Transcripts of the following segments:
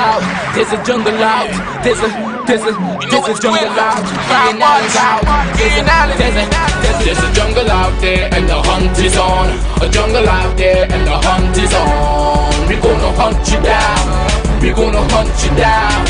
out, there's a jungle out, there's a jungle out. Ian Alleyne's out, there's a jungle out there and the hunt is on. A jungle out there and the hunt is on. We gonna hunt you down, we gonna hunt you down.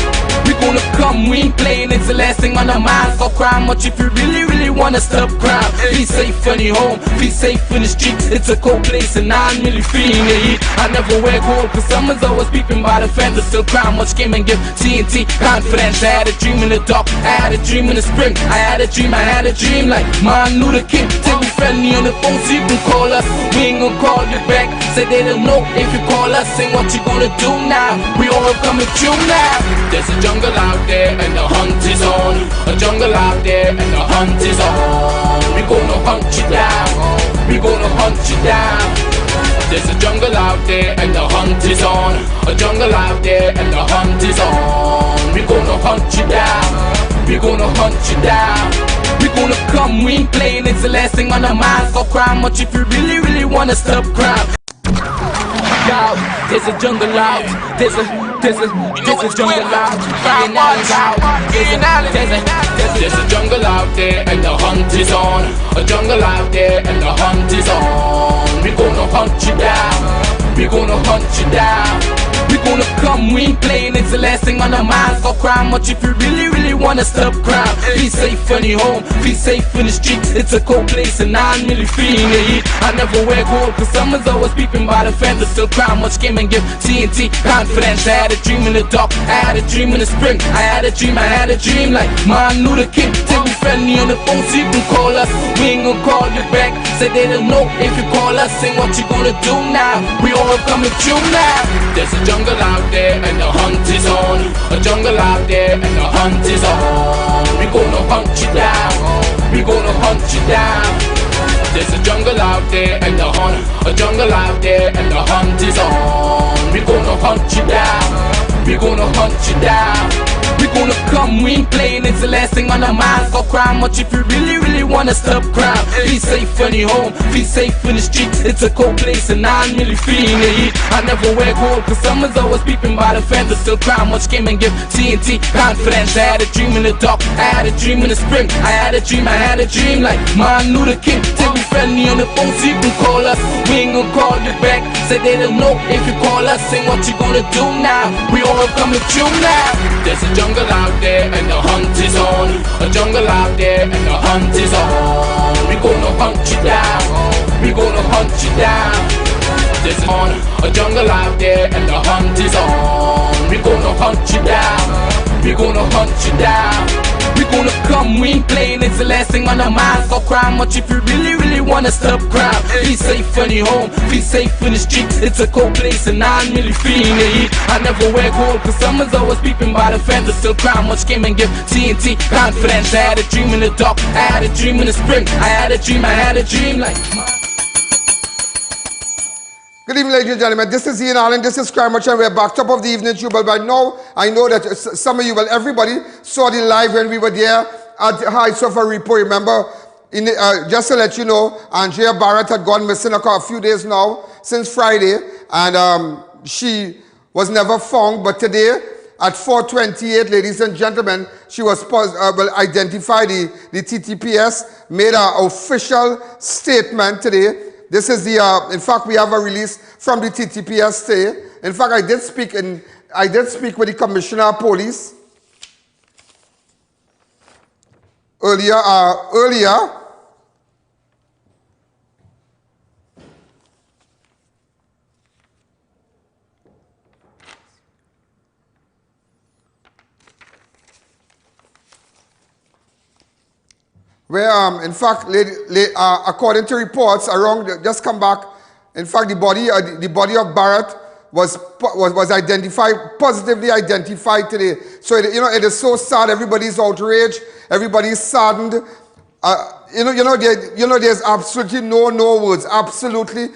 We gonna come, we ain't playing, it's the last thing on our minds. Stop crime much if you really wanna stop crime. Be safe in your home, be safe in the streets. It's a cold place and I'm really feeling the heat. I never wear gold cause someone's always peeping by the fence. Still crime much came and give TNT confidence. I had a dream in the dark, I had a dream in the spring. I had a dream like Martin Luther King. Till we friendly on the phone so you can call us. We ain't gonna call you back, say they don't know if you call us. Say what you gonna do now, we all coming through now. There's a jungle out there and the hunt is on. A jungle out there and the hunt is on. We gonna hunt you down, we gonna hunt you down. There's a jungle out there and the hunt is on. A jungle out there and the hunt is on. We gonna hunt you down, we gonna hunt you down. We gonna come, we ain't playing, it's the last thing on our minds. Stop crime much if you really wanna stop crime. Out, there's a jungle out, there's a jungle out. Ian Alleyne's out, there's a jungle out there and the hunt is on. A jungle out there and the hunt is on. We gonna hunt you down, we gonna hunt you down. We gonna come, we ain't playing, it's the last thing on our minds. Stop crime much if you really wanna stop crime. Be safe in your home, be safe in the streets. It's a cold place and I'm really feeling the heat. I never wear gold cause someone's always peeping by the fence. Still crime much came and give TNT confidence. I had a dream in the dark, I had a dream in the spring. I had a dream like Martin Luther King. Till we friendly on the phone so you can call us. We ain't gonna call you back, say they don't know if you call us. Say what you gonna do now, we all coming through now. There's a jungle out there and the hunt is on. A jungle out there and the hunt is on. We gonna hunt you down, we gonna hunt you down. There's a jungle out there and the hunt, a jungle out there and the hunt is on. We gonna hunt you down, we gonna hunt you down. We gonna come, we ain't playing, it's the last thing on our minds. Stop crime much if you really wanna stop crime. Be safe in your home, be safe in the streets. It's a cold place and I'm really feeling the heat. I never wear gold cause someone's always peeping by the fence. Still crime much came and give TNT confidence. I had a dream in the dark, I had a dream in the spring. I had a dream like Martin Luther King. Till we friendly on the phone so you can call us. We ain't gonna call you back, say they don't know if you call us. Say what you gonna do now, we all coming through now. There's a jungle out there and the hunt is on. A jungle out there and the hunt is on. We gonna hunt you down, we gonna hunt you down. There's a jungle out there and the hunt is on. We gonna hunt you down, we gonna hunt you down. We gonna come, we ain't playing, it's the last thing on our minds. Stop crime much if you really wanna stop crime. Be safe in your home, be safe in the streets. It's a cold place and I'm really feeling the heat. I never wear gold cause someone's always peeping by the fence. Still crime much came and give TNT confidence. I had a dream in the dark, I had a dream in the spring. I had a dream like. Good evening, ladies and gentlemen. This is Ian Alleyne. This is Crime Watch, and we're back top of the evening show. But by now, I know that some of you, well, everybody saw the live when we were there at the heights of ARIPO. Remember, just to let you know, ANDREA BHARATT had gone missing a few days now, since Friday, and she was never found. But today, at 4:28, ladies and gentlemen, she was identified. The TTPS made an official statement today. This is the, in fact, we have a release from the TTPS today. In fact, I did speak with the Commissioner of Police earlier. Where, in fact, according to reports around, just come back, in fact, the body of Bharat was identified, positively identified today. So, it is so sad. Everybody's outraged. Everybody's saddened. There's absolutely no words. Absolutely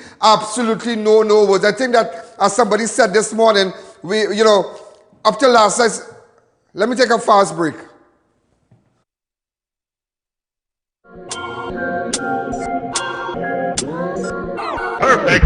no words. I think that, as somebody said this morning, up till last night, let me take a fast break. Perfect.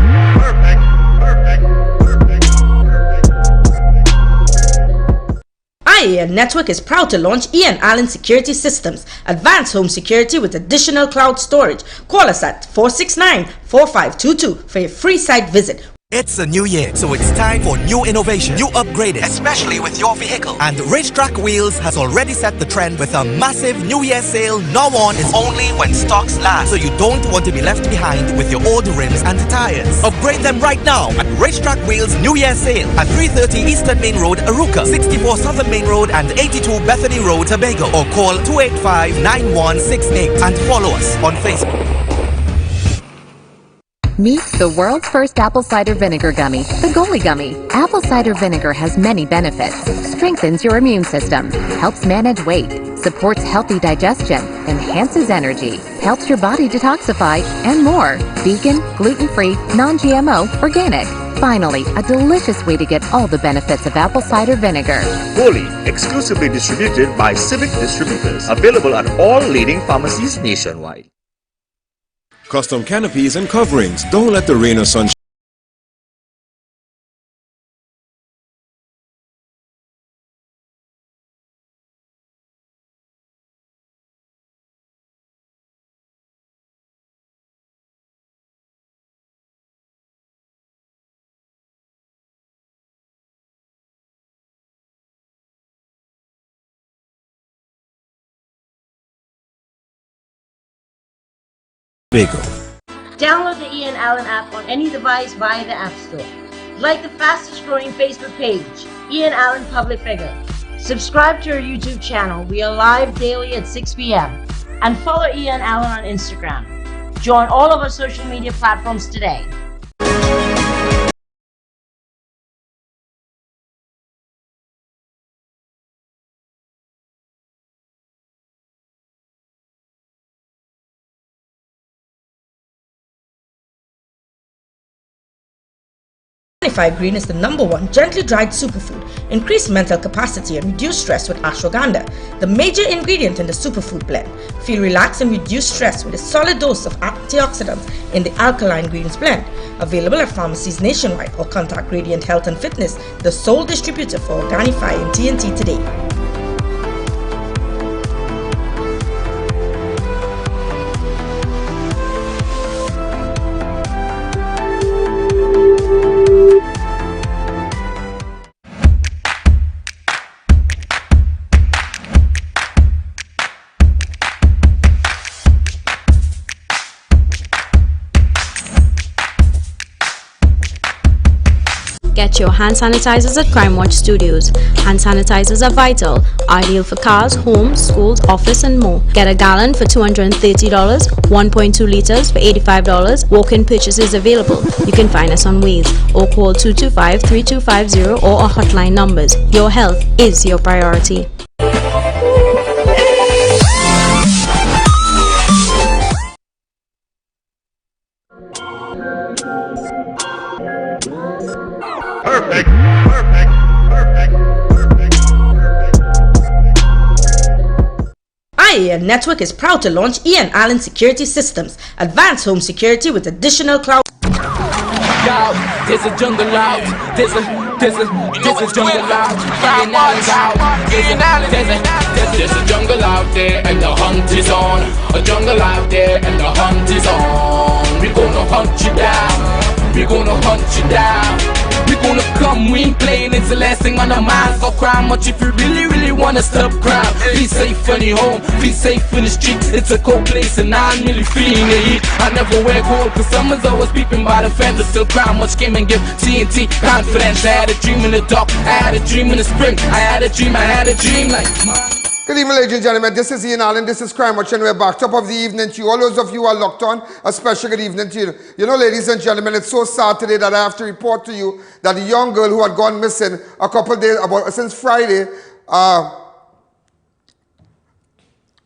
ANDREA Network is proud to launch Ian Alleyne Security Systems, advanced home security with additional cloud storage. Call us at 469-4522 for a free site visit. It's a new year, so it's time for new innovation, new upgraded, especially with your vehicle. And Racetrack Wheels has already set the trend with a massive New Year sale now on is only when stocks last. So you don't want to be left behind with your old rims and tires. Upgrade them right now at Racetrack Wheels New Year sale at 330 Eastern Main Road, Aruca, 64 Southern Main Road and 82 Bethany Road, Tobago, or call 285-9168 and follow us on Facebook. Meet the world's first apple cider vinegar gummy, the Goalie Gummy. Apple cider vinegar has many benefits. Strengthens your immune system, helps manage weight, supports healthy digestion, enhances energy, helps your body detoxify, and more. Vegan, gluten-free, non-GMO, organic. Finally, a delicious way to get all the benefits of apple cider vinegar. Goalie, exclusively distributed by Civic Distributors. Available at all leading pharmacies nationwide. Custom canopies and coverings. Don't let the rain or sun Tobago. Download the Ian Alleyne app on any device via the App Store. Like the fastest growing Facebook page, Ian Alleyne Public Figure. Subscribe to our YouTube channel. We are live daily at 6 p.m. And follow Ian Alleyne on Instagram. Join all of our social media platforms today. Green is the #1 gently dried superfood. Increase mental capacity and reduce stress with ashwagandha, the major ingredient in the superfood blend. Feel relaxed and reduce stress with a solid dose of antioxidants in the alkaline greens blend. Available at pharmacies nationwide or contact Radiant Health and Fitness, the sole distributor for Organifi and TNT today. Get your hand sanitizers at Crime Watch Studios. Hand sanitizers are vital, ideal for cars, homes, schools, office and more. Get a gallon for $230, 1.2 liters for $85. Walk-in purchases available. You can find us on Waze or call 225-3250 or our hotline numbers. Your health is your priority. Perfect, perfect, perfect, perfect, perfect. ANDREA Network is proud to launch Ian Alleyne Security Systems, advanced home security with additional cloud. Yo, there's a jungle out. There's a jungle out. Ian Alleyne's out. There's a jungle out there and the hunt is on. A jungle out there and the hunt is on. We gonna hunt you down. We gonna hunt you down. We gonna come, we ain't playing, it's the last thing on our minds. Go crime much if you really wanna stop crime. Be safe in your home, be safe in the streets. It's a cold place and I'm really feeling the heat. I never wear gold cause someone's always peeping by the fence. Still crime much came and give TNT confidence. I had a dream in the dark, I had a dream in the spring. I had a dream like Good evening, ladies and gentlemen. This is Ian Alleyne. This is Crime Watch, and we're back. Top of the evening to you. All those of you who are locked on, a special good evening to you. You know, ladies and gentlemen, it's so sad today that I have to report to you that the young girl who had gone missing a couple days, since Friday,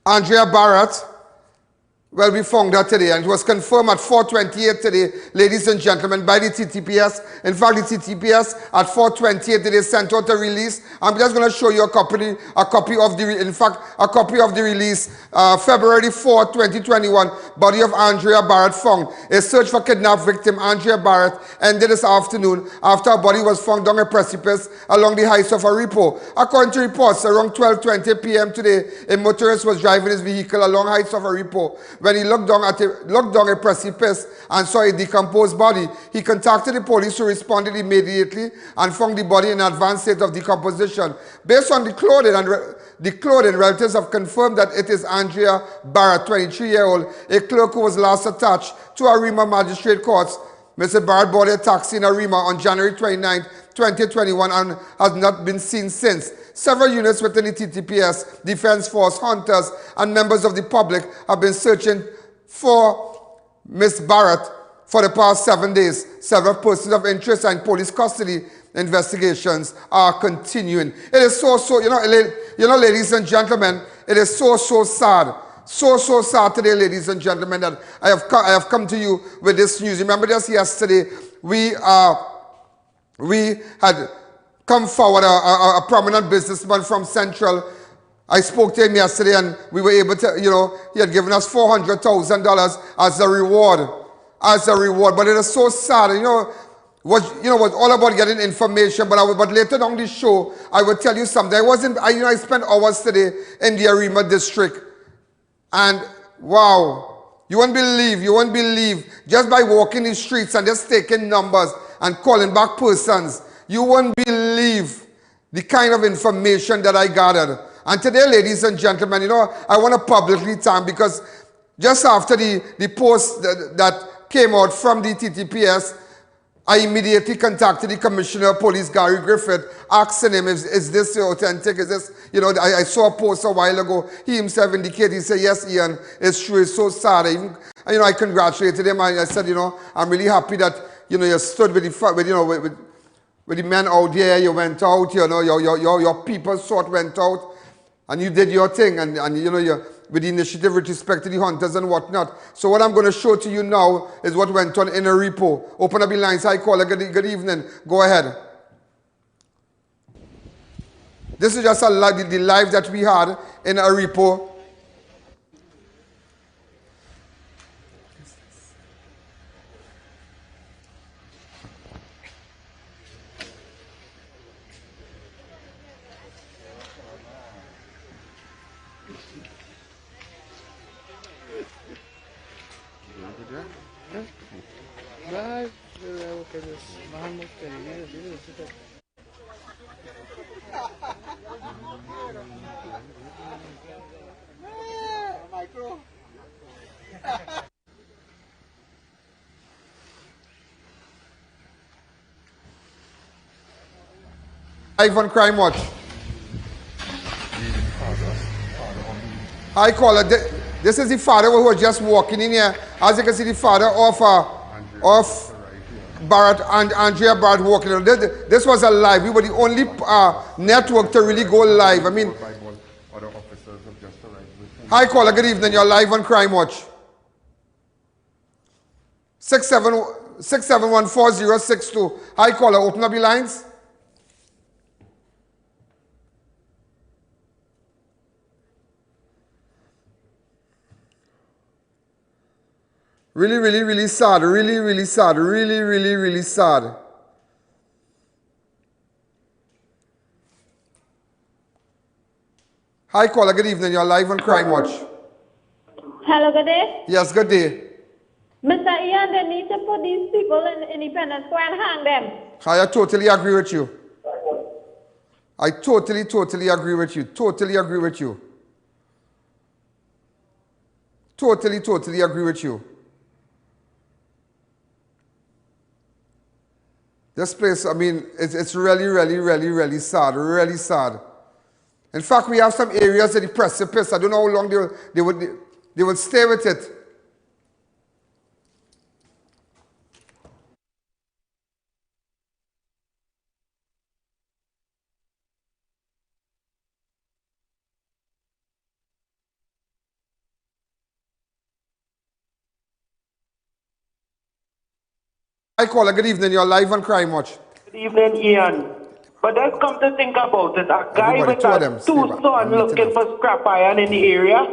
ANDREA BHARATT, Well, we found that today, and it was confirmed at 4:28 today, ladies and gentlemen, by the TTPS. In fact, the TTPS at 4:28 today sent out a release. I'm just going to show you a copy of the release. February 4, 2021, body of ANDREA BHARATT found. A search for kidnapped victim ANDREA BHARATT ended this afternoon after a body was found on a precipice along the heights of ARIPO. According to reports, around 12:20 p.m. today, a motorist was driving his vehicle along heights of ARIPO. When he looked down a precipice and saw a decomposed body, he contacted the police, who responded immediately and found the body in an advanced state of decomposition. Based on the clothing, relatives have confirmed that it is ANDREA BHARATT, 23-year-old, a clerk who was last attached to ARIMA Magistrate Courts. Mr. BHARATT boarded a taxi in ARIMA on January 29, 2021 and has not been seen since. Several units within the TTPS, Defense Force, hunters, and members of the public have been searching for Ms. BHARATT for the past 7 days. Several persons of interest and police custody investigations are continuing. It is ladies and gentlemen, it is so sad. So sad today, ladies and gentlemen, that I have come to you with this news. Remember just yesterday, we had come forward, a prominent businessman from Central. I spoke to him yesterday, and we were able to, he had given us $400,000 as a reward. But it is so sad, was all about getting information. But later on the show, I will tell you something. I spent hours today in the ARIMA district, and wow, you won't believe, just by walking the streets and just taking numbers and calling back persons, you won't believe the kind of information that I gathered. And today, ladies and gentlemen, I want to publicly thank, because just after the post that came out from the TTPS, I immediately contacted the Commissioner of Police, Gary Griffith, asking him, is this authentic? Is this, I saw a post a while ago. He himself indicated, he said, yes, Ian, it's true, it's so sad. I congratulated him, and I said, I'm really happy that, you stood with the men out there, you went out, your people sort went out, and you did your thing, and with the initiative with respect to the hunters and whatnot. So what I'm going to show to you now is what went on in ARIPO. Open up the lines. Hi, caller. Good evening. Go ahead. This is just the live that we had in ARIPO. Live on Crime Watch. Hi, caller. This is the father who was just walking in here. As you can see, the father of BHARATT and ANDREA BHARATT walking in. This was a live. We were the only network to really go live. Hi, caller. Good evening. You're live on Crime Watch. 6714062. Hi, caller. Open up your lines. Really sad. Really sad. Hi, caller. Good evening. You're live on Crime Watch. Hello, good day. Yes, good day. Mr. Ian, they need to put these people in Independence Square and hang them. I totally agree with you. I totally agree with you. Totally agree with you. Totally agree with you. This place, it's really sad. Really sad. In fact, we have some areas at the precipice. I don't know how long they would stay with it. Hi, caller. Good evening. You're live on Crime Watch. Good evening, Ian. But let's come to think about it. A guy with two sons looking for scrap iron in the area.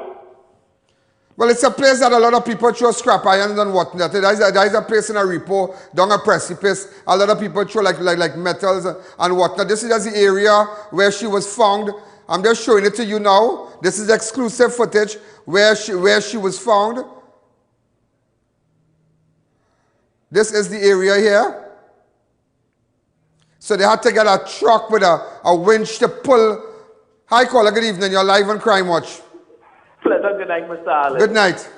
Well, it's a place that a lot of people throw scrap iron and whatnot. There is a place in ARIPO, down a precipice. A lot of people throw like metals and whatnot. This is just the area where she was found. I'm just showing it to you now. This is exclusive footage where she was found. This is the area here. So they had to get a truck with a winch to pull. Hi, caller. Good evening. You're live on Crime Watch. Pleasant good night, Mr. Alleyne. Good night.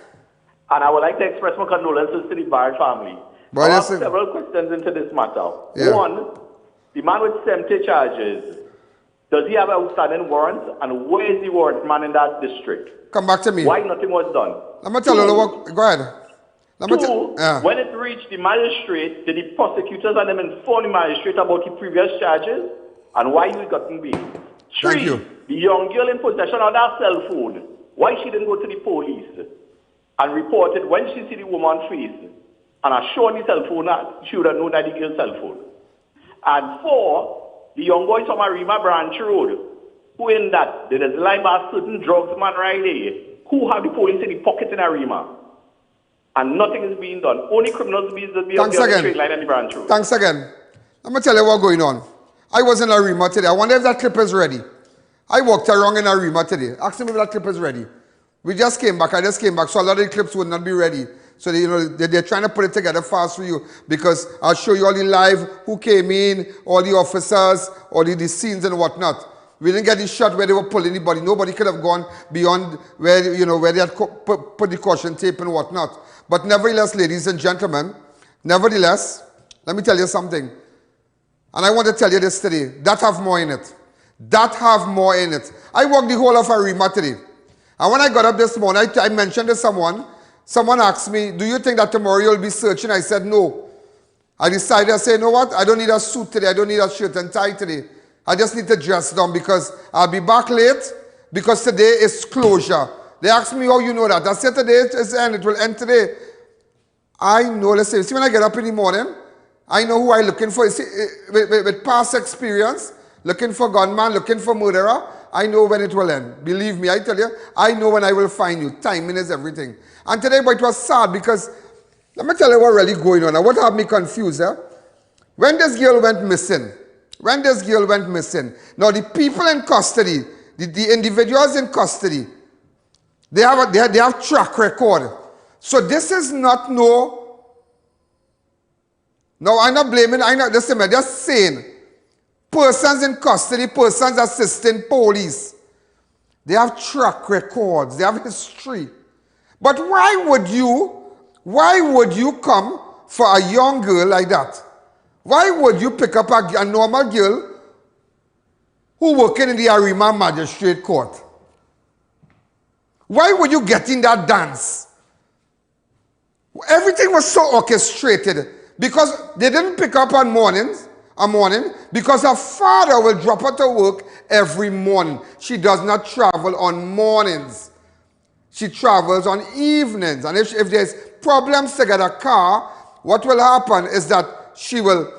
And I would like to express my condolences to the BHARATT family. I have several questions into this matter. Yeah. One, the man with 70 charges, does he have outstanding warrants? And where is the warrant man in that district? Come back to me. Why nothing was done? Let me tell you what. Go ahead. When it reached the magistrate, did the prosecutors and them inform the magistrate about the previous charges and why he got in bail? Thank you. The young girl in possession of that cell phone, why she didn't go to the police and report it when she see the woman's face and I show the cell phone, she would have known that the girl's cell phone. And 4, the young boy from Arima Branch Road, who in that there is line by certain drugs man right there, who have the police in the pocket in Arima. And nothing is being done. Only criminals be on the straight line and the branch road. Thanks again. Let me tell you what's going on. I was in Arima today. I wonder if that clip is ready. I walked around in Arima today. Ask me if that clip is ready. We just came back. I just came back. So a lot of the clips would not be ready. So they're trying to put it together fast for you because I'll show you all the live, who came in, all the officers, all the scenes and whatnot. We didn't get the shot where they were pulling anybody. Nobody could have gone beyond where they had put the caution tape and whatnot. But nevertheless, ladies and gentlemen, nevertheless, let me tell you something. And I want to tell you this today. That have more in it. That have more in it. I walked the whole of Arima today. And when I got up this morning, I mentioned to someone. Someone asked me, do you think that tomorrow you'll be searching? I said, no. I decided, I said, you know what? I don't need a suit today. I don't need a shirt and tie today. I just need to dress down because I'll be back late because today is closure. They asked me how you know that. I said today is end. It will end today. I know. Listen, see when I get up in the morning, I know who I'm looking for. You see, with past experience, looking for gunman, looking for murderer, I know when it will end. Believe me, I tell you, I know when I will find you. Timing is everything. And today, but it was sad because, let me tell you what really going on. Now, what had me confused, when this girl went missing, now the people in custody, the individuals in custody, they have track record. So this is not no, I'm not blaming, listen, I'm just saying, persons in custody, persons assisting police, they have track records, they have history. But why would you come for a young girl like that? Why would you pick up a normal girl who working in the Arima Magistrate Court? Why would you get in that dance? Everything was so orchestrated because they didn't pick up on morning because her father will drop her to work every morning. She does not travel on mornings. She travels on evenings. And if there's problems to get a car, what will happen is that she will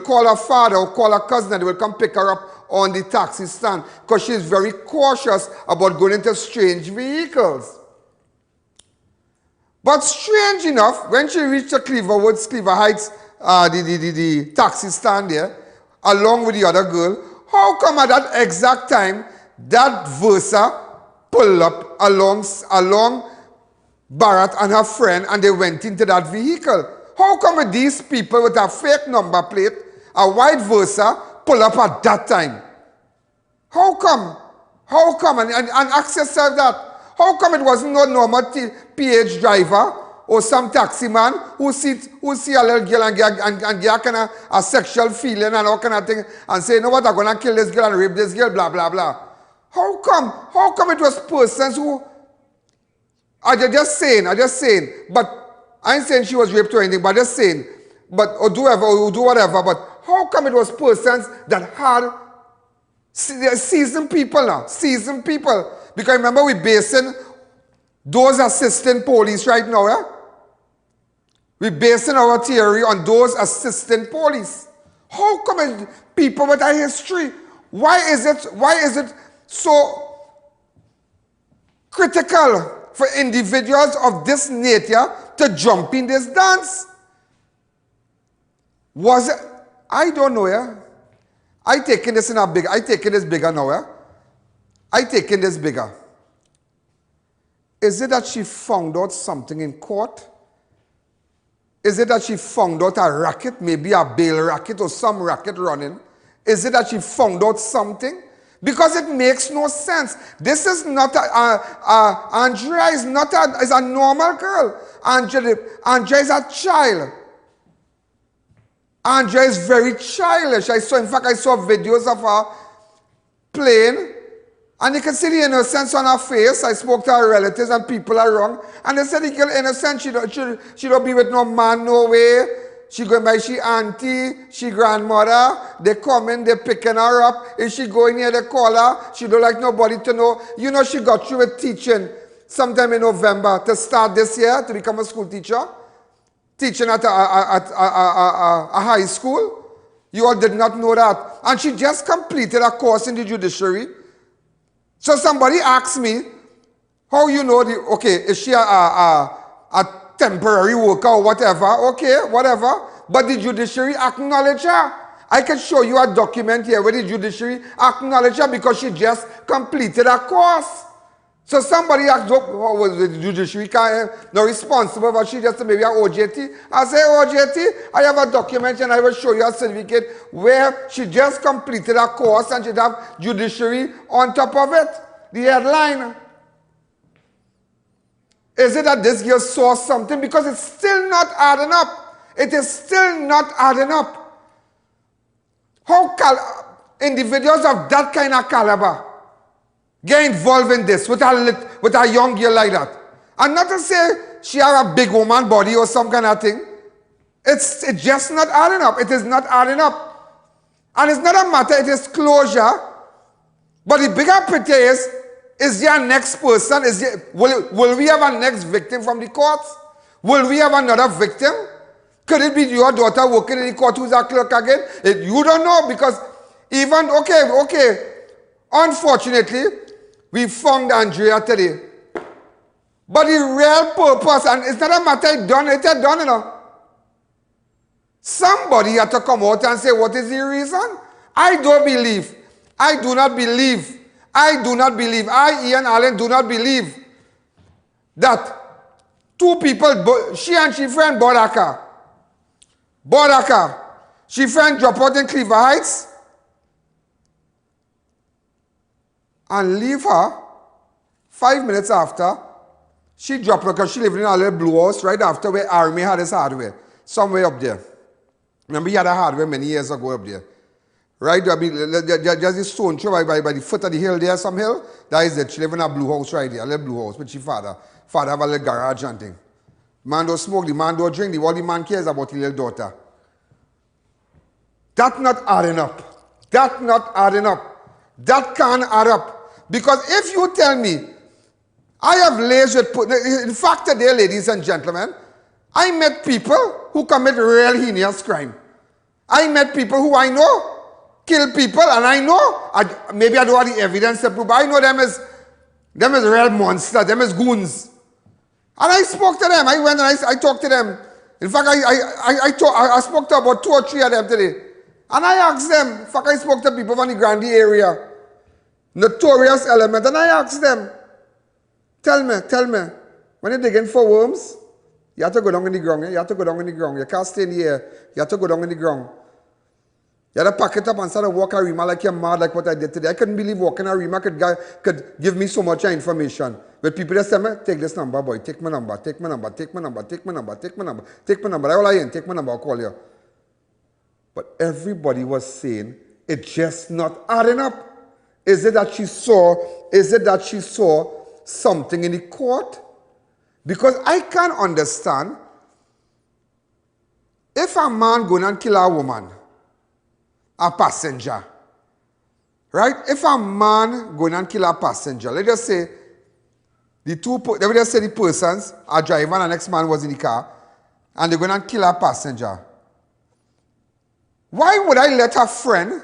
call her father or call her cousin and they will come pick her up on the taxi stand because she's very cautious about going into strange vehicles. But strange enough, when she reached the Cleaver Heights, the taxi stand there, along with the other girl, how come at that exact time that Versa pulled up along BHARATT and her friend and they went into that vehicle? How come with these people with a fake number plate, a white Versa, pull up at that time? How come? How come? And ask yourself that. How come it wasn't no normal PH driver or some taxi man who see a little girl and get kind of a sexual feeling and all kind of thing and say, you know what, I'm going to kill this girl and rape this girl, blah, blah, blah. How come? How come it was persons who... I'm just saying, but I ain't saying she was raped or anything, but just saying, or do whatever, but how come it was persons that had seasoned people now, because remember we basing those assistant police right now, We're basing our theory on those assistant police. How come people with a history, why is it so critical for individuals of this nature to jump in this dance? Was it? I don't know, yeah. I taking this bigger now, yeah. I taking this bigger. Is it that she found out something in court? Is it that she found out a racket, maybe a bail racket or some racket running? Is it that she found out something? Because it makes no sense. This is not Andrea is not is a normal girl. Andrea is a child. Andrea is very childish. In fact, I saw videos of her playing, and you can see the innocence on her face. I spoke to her relatives and people around, and they said the girl innocent. She don't be with no man, no way. She going by she auntie, she grandmother. They come in, they picking her up. If she go in here, they call her. She don't like nobody to know. You know, she got through with teaching sometime in November to start this year to become a school teacher. Teaching at a high school. You all did not know that. And she just completed a course in the judiciary. So somebody asked me, how you know is she a temporary worker or whatever? Okay, whatever. But the judiciary acknowledge her. I can show you a document here where the judiciary acknowledge her because she just completed a course. So somebody asked, what was the judiciary not responsible, but she just maybe a OJT. I say, OJT, I have a document and I will show you a certificate where she just completed a course and she'd have judiciary on top of it. The headline. Is it that this girl saw something? Because it's still not adding up. It is still not adding up. How individuals of that kind of caliber get involved in this with a young girl like that? And not to say she has a big woman body or some kind of thing. It's just not adding up. It is not adding up. And it's not a matter, it is closure. But the bigger picture is there a next person? Will we have a next victim from the courts? Will we have another victim? Could it be your daughter working in the court who's a clerk again? You don't know because even, okay. Unfortunately, we found Andrea today. But the real purpose, and it's not a matter it's done, you know. Somebody had to come out and say, what is the reason? I do not believe, I, Ian Alleyne, do not believe that two people, she and she friend Bodaka, she friend drop out in Cleaver Heights, and leave her 5 minutes after she dropped her because she lived in a little blue house right after where Army had his hardware. Somewhere up there. Remember he had a hardware many years ago up there. Right? There's this stone throw by the foot of the hill there, some hill. That is it. She lived in a blue house right there, a little blue house with she father. Father have a little garage and thing. Man don't smoke, the man don't drink, all the man cares about the little daughter. That's not adding up. That's not adding up. That can't add up. Because if you tell me, I have lasered, in fact today, ladies and gentlemen, I met people who commit real heinous crime. I met people who I know kill people, and I know, maybe I don't have the evidence to prove, but I know them as real monsters, them as goons. And I spoke to them, I went and I talked to them. In fact, I spoke to about 2 or 3 of them today. And I asked them, in fact, I spoke to people from the Grandie area, notorious element, and I asked them, tell me, when you're digging for worms, you have to go down in the ground, you have to go down in the ground, you can't stay in the air, you have to go down in the ground. You have to pack it up and start to walk Arima like you're mad like what I did today. I couldn't believe walking Arima could give me so much information. But people just say, take this number, boy, take my number. That's all I in, take my number, I'll call you. But everybody was saying, it's just not adding up. Is it that she saw something in the court? Because I can't understand if a man going and kill a woman, a passenger, right? If a man going and kill a passenger, let's just say the persons, a driver and the next man was in the car, and they're going to kill a passenger. Why would I let a friend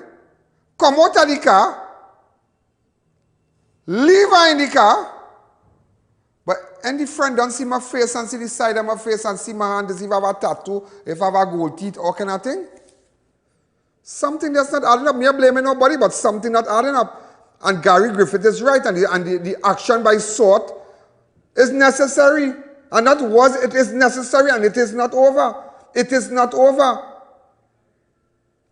come out of the car, leave her in the car, but and the friend don't see my face and see the side of my face and see my hand, if I have a tattoo, if I have a gold teeth, all kind of thing? Something that's not adding up. Me blaming nobody, but something not adding up. And Gary Griffith is right, and the action by SORT is necessary. And that was, it is necessary, and it is not over. It is not over.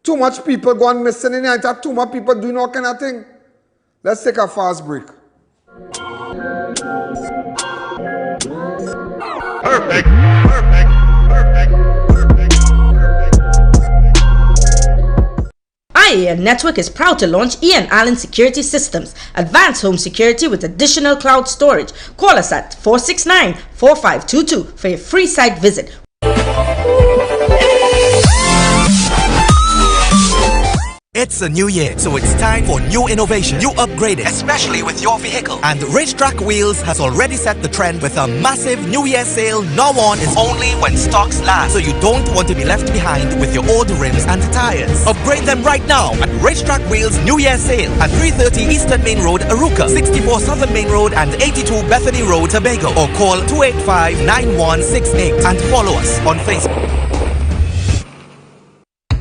Too much people going missing in the night, too much people doing all kind of thing. Let's take a fast break. Perfect, perfect, perfect, perfect, perfect. IAN Network is proud to launch Ian Alleyne Security Systems, advanced home security with additional cloud storage. Call us at 469-4522 for a free site visit. It's a new year, so it's time for new innovation, new upgraded, especially with your vehicle. And Racetrack Wheels has already set the trend with a massive New Year sale. Now on is only when stocks last, so you don't want to be left behind with your old rims and tires. Upgrade them right now at Racetrack Wheels New Year sale at 330 Eastern Main Road, Aruca, 64 Southern Main Road, and 82 Bethany Road, Tobago. Or call 285-9168 and follow us on Facebook.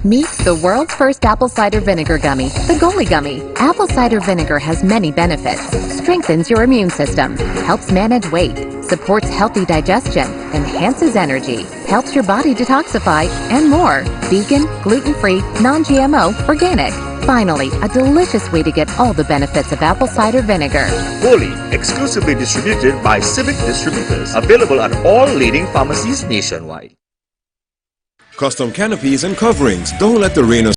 Meet the world's first apple cider vinegar gummy, the Goli Gummy. Apple cider vinegar has many benefits. Strengthens your immune system, helps manage weight, supports healthy digestion, enhances energy, helps your body detoxify, and more. Vegan, gluten-free, non-GMO, organic. Finally, a delicious way to get all the benefits of apple cider vinegar. Goli, exclusively distributed by Civic Distributors. Available at all leading pharmacies nationwide. Custom canopies and coverings. Don't let the rain or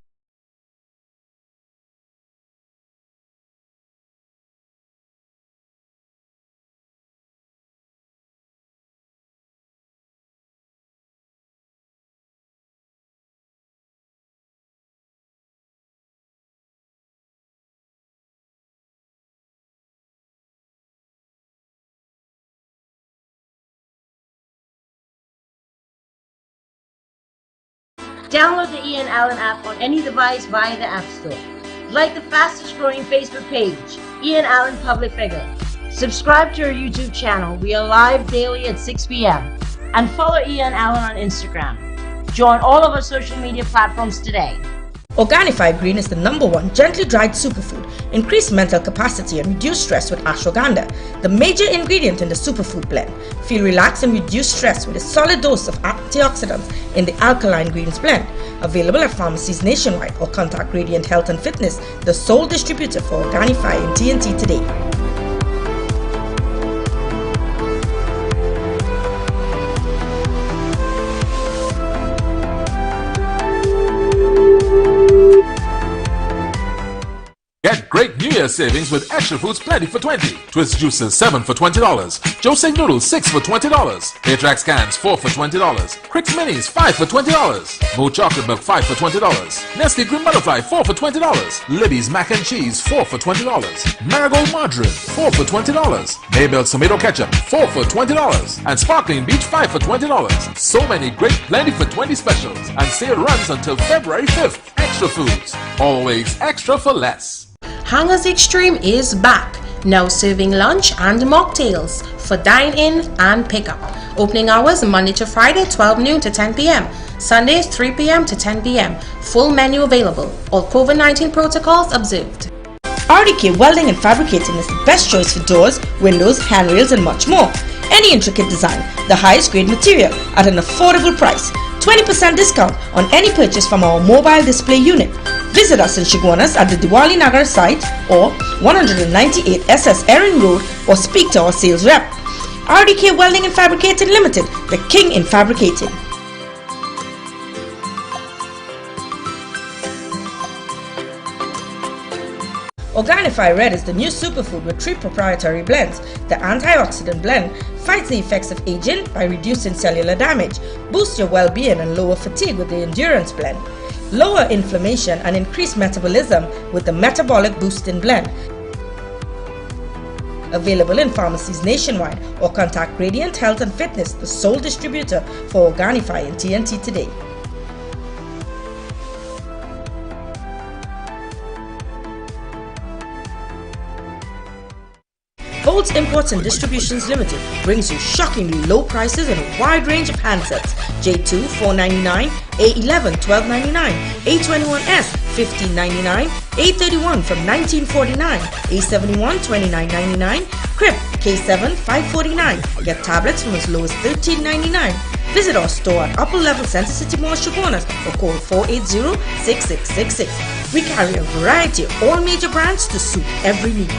Download the Ian Alleyne app on any device via the App Store. Like the fastest growing Facebook page, Ian Alleyne Public Figure. Subscribe to our YouTube channel. We are live daily at 6 p.m. And follow Ian Alleyne on Instagram. Join all of our social media platforms today. Organifi Green is the #1 gently dried superfood. Increase mental capacity and reduce stress with ashwagandha, the major ingredient in the superfood blend. Feel relaxed and reduce stress with a solid dose of antioxidants in the alkaline greens blend. Available at pharmacies nationwide or contact Radiant Health and Fitness, the sole distributor for Organifi in TNT today. Get great New Year savings with Extra Foods Plenty for 20. Twist juices 7 for $20. Jose noodles 6 for $20. Atrax cans 4 for $20. Cricks minis 5 for $20. Moo chocolate milk 5 for $20. Nestle green butterfly 4 for $20. Libby's mac and cheese 4 for $20. Marigold margarine 4 for $20. Maybelle's tomato ketchup 4 for $20. And sparkling beach 5 for $20. So many great Plenty for 20 specials, and sale runs until February 5th. Extra Foods, always extra for less. Hangers Extreme is back, now serving lunch and mocktails for dine-in and pickup. Opening hours Monday to Friday 12 noon to 10 p.m. Sundays 3 p.m. to 10 p.m. Full menu available. All COVID-19 protocols observed. RDK Welding and Fabricating is the best choice for doors, windows, handrails and much more. Any intricate design, the highest grade material at an affordable price. 20% discount on any purchase from our mobile display unit. Visit us in Shiguanas at the Diwali Nagar site or 198 SS Erin Road, or speak to our sales rep. RDK Welding and Fabricating Limited, the king in fabricating. Organifi Red is the new superfood with 3 proprietary blends. The antioxidant blend fights the effects of aging by reducing cellular damage, boosts your well-being and lower fatigue with the endurance blend, lower inflammation and increase metabolism with the metabolic boosting blend. Available in pharmacies nationwide, or contact Radiant Health and Fitness, the sole distributor for Organifi and TNT today. Bolts Imports and Distributions Limited brings you shockingly low prices and a wide range of handsets. J2 $499, A11 $1299, A21s $1599, A31 from $1949, A71 $2999, Crip K7 $549. Get tablets from as low as $1399. Visit our store at Upper Level Center City Mall, Chaguanas, or call 480-6666. We carry a variety of all major brands to suit every need.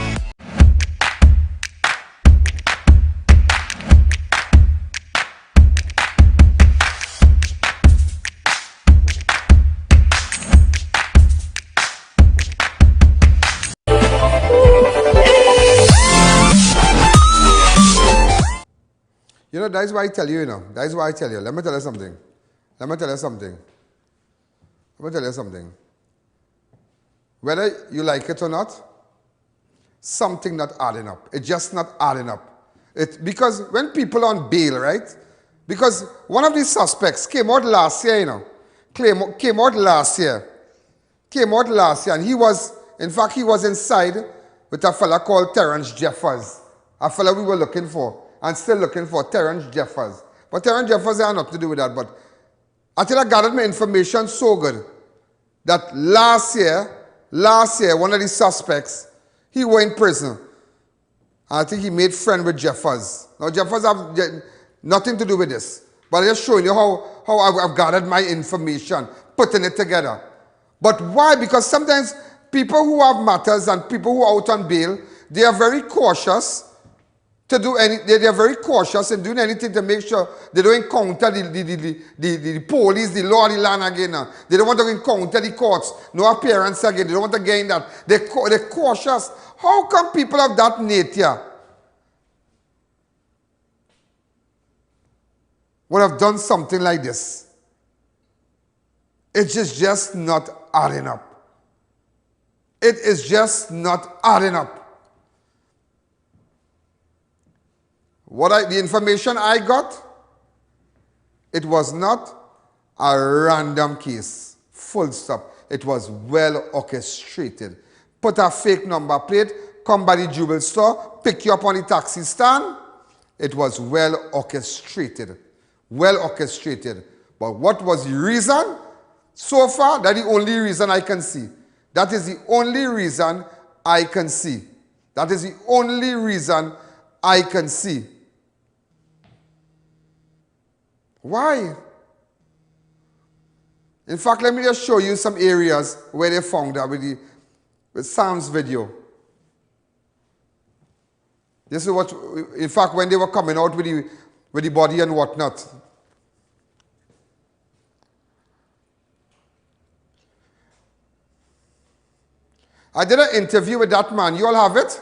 You know, that's why I tell you, That's why I tell you. Let me tell you something. Whether you like it or not, something not adding up. It's just not adding up. Because when people on bail, right? Because one of these suspects came out last year, Came out last year, and he was inside with a fella called Terrence Jeffers. A fella we were looking for. And still looking for Terrence Jeffers. But Terrence Jeffers had nothing to do with that. But until I gathered my information so good that last year, one of the suspects, he was in prison. And I think he made friend with Jeffers. Now Jeffers have nothing to do with this. But I'm just showing you how I've gathered my information, putting it together. But why? Because sometimes people who have matters and people who are out on bail, they are very cautious. They are very cautious in doing anything to make sure they don't encounter the police, the law, the land again. They don't want to encounter the courts, no appearance again. They don't want to gain that. They're cautious. How come people of that nature would have done something like this? It's just not adding up. It is just not adding up. The information I got, it was not a random case. Full stop. It was well orchestrated. Put a fake number plate, come by the jewel store, pick you up on the taxi stand. It was well orchestrated. Well orchestrated. But what was the reason? So far, that's the only reason I can see. That is the only reason I can see. That is the only reason I can see. Why? In fact, let me just show you some areas where they found that with Sam's video. This is what, in fact, when they were coming out with the body and whatnot. I did an interview with that man. You all have it?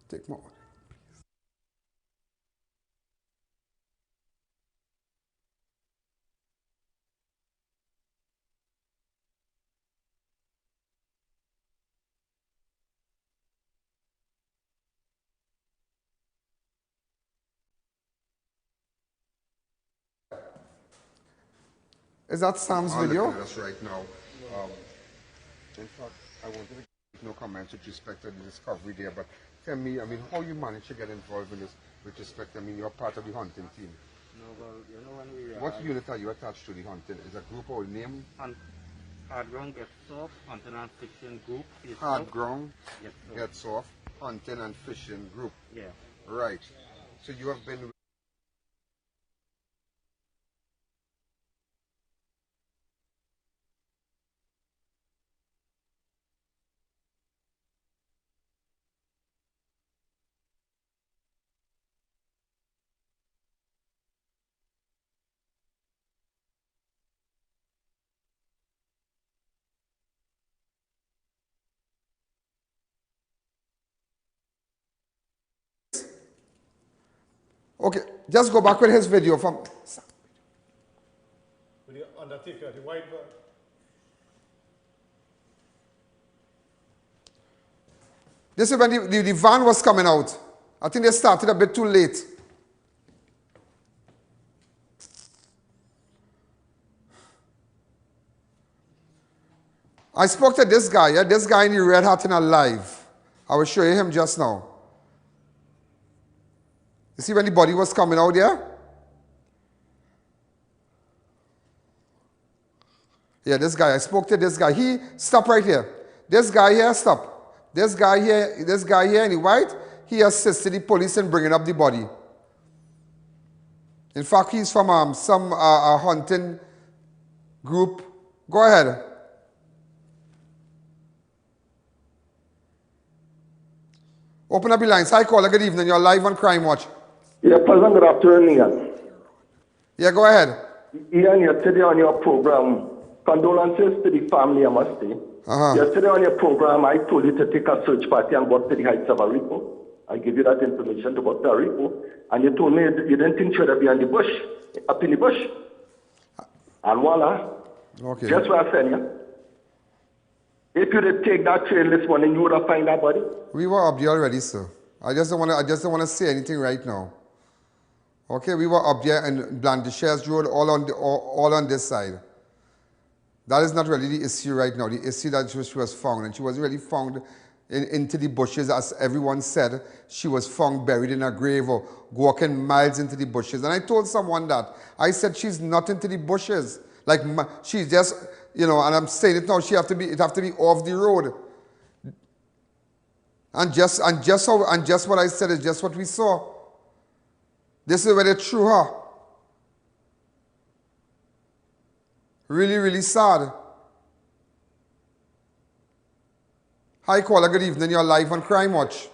Take more. Is that Sam's video? That's right now. In fact, I wanted to make no comments with respect to the discovery there, but tell me, I mean, how you managed to get involved in this with respect, I mean, you're part of the hunting team. No, well, you know, when we... What unit are you attached to the hunting? Is a group or name? Hard Ground Gets Soft, Hunting and Fishing Group. Hard Ground Gets Soft, Hunting and Fishing Group. Yeah. Right. So you have been... Okay, just go back with his video from... With the undertaker, the white bird. This is when the van was coming out. I think they started a bit too late. I spoke to this guy, yeah, this guy in the red hat in a live. I will show you him just now. You see when the body was coming out there? Yeah, this guy, I spoke to this guy. He, stop right here. This guy here, stop. This guy here in the white, he assisted the police in bringing up the body. In fact, he's from some hunting group. Go ahead. Open up your lines. Hi, caller. Good evening. You're live on Crime Watch. Yeah, President, good afternoon, Ian. Yeah, go ahead. Ian, yesterday on your program, condolences to the family, I must say. Yesterday on your program, I told you to take a search party and go to the heights of ARIPO. I give you that information about the ARIPO. And you told me you didn't think you should be in the bush, up in the bush. And voila. Okay. Just what I said, yeah. If you did take that train this morning, you would have found that body. We were up there already, sir. I just don't want to say anything right now. Okay, we were up there in Blandishers Road, all on this side. That is not really the issue right now. The issue that she was found, and she was really found into the bushes, as everyone said. She was found buried in a grave or walking miles into the bushes. And I told someone that. I said she's not into the bushes. Like she's just, you know, and I'm saying it now. It have to be off the road. And just what I said is just what we saw. This is where they threw her. Really, really sad. Hi, caller. Good evening. You're live on Crime Watch.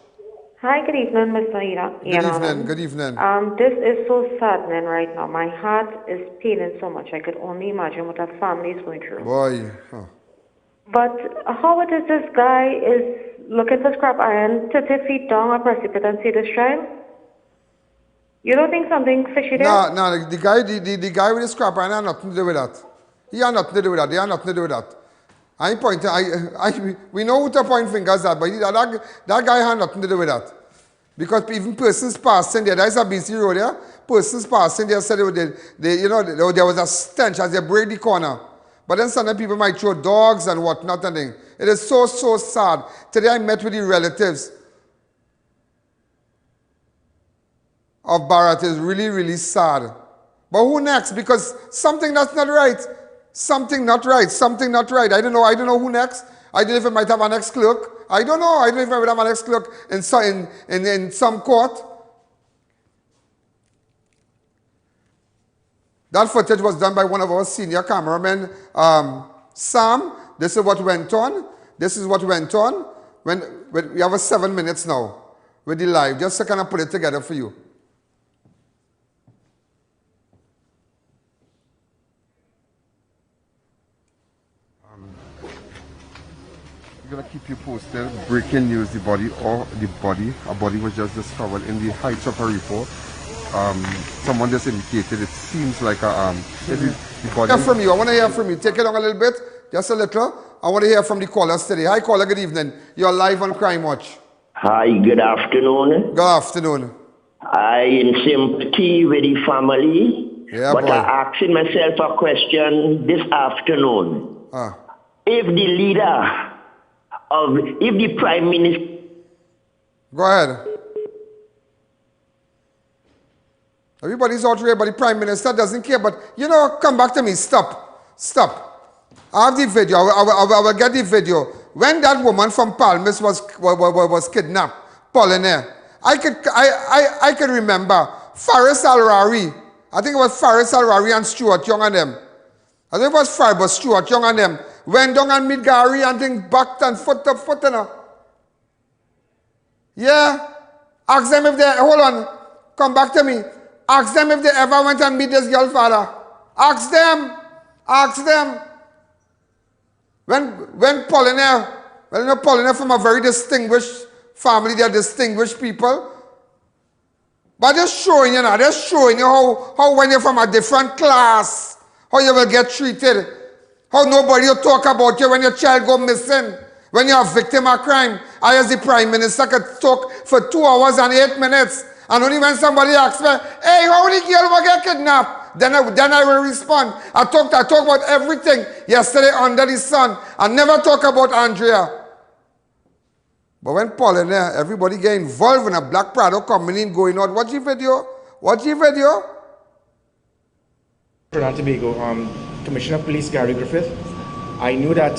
Hi, good evening, Mr. Ian. Good evening. Good evening. This is so saddening right now. My heart is paining so much. I could only imagine what that family is going through. Boy. Huh. But how it is this guy is looking for scrap iron 30 feet down a precipice and see this child? You don't think something fishy there? No, the guy with the scrap iron had nothing to do with that. He had nothing to do with that. They had nothing to do with that. We know who to point fingers at, but that guy had nothing to do with that. Because even persons passing there, there's a busy road there, persons passing there said there was a stench as they break the corner. But then some people might throw dogs and whatnot and things. It is so, so sad. Today I met with the relatives of BHARATT. It is really, really sad. But who next? Because something that's not right. Something not right. Something not right. I don't know who next. I don't know if it might have an ex-clerk. I don't know. I don't know if it might have an ex-clerk in some court. That footage was done by one of our senior cameramen, Sam. This is what went on. This is what went on. We have 7 minutes now with the live, just to kind of put it together for you. We're going to keep you posted. Breaking news, a body was just discovered in the heights of ARIPO. Someone just indicated it seems like the body... Hear from you. I want to hear from you. Take it on a little bit, just a little. I want to hear from the callers today. Hi, caller. Good evening. You're live on Crime Watch. Hi, good afternoon. Good afternoon. I in sympathy with the family, but boy. I'm asking myself a question this afternoon. If the Prime Minister... Go ahead. Everybody's out here, but the Prime Minister doesn't care. But, come back to me. Stop. I have the video. I will get the video. When that woman from Palmas was kidnapped, Paulinaire, I could remember Faris Al-Rari. I think it was Faris Al-Rari and Stuart Young and them. I think it was Faris, but Stuart Young and them went down and meet Gary and things backed and foot to foot. Yeah. Ask them if they... Hold on. Come back to me. Ask them if they ever went and meet this girl father. Ask them. When Paulinaire, Paulinaire from a very distinguished family, they are distinguished people. But they're showing you how when you're from a different class, how you will get treated. How nobody will talk about you when your child go missing. When you're a victim of crime. I as the Prime Minister could talk for 2 hours and 8 minutes. And only when somebody asks me, hey, how the girl will get kidnapped? Then I will respond. I talk about everything yesterday under the sun. I never talk about Andrea. But when Paul and everybody get involved in a Black Prado coming in, going out, watch the video. Watch the video. Trinidad and Tobago, Commissioner of Police Gary Griffith. I knew that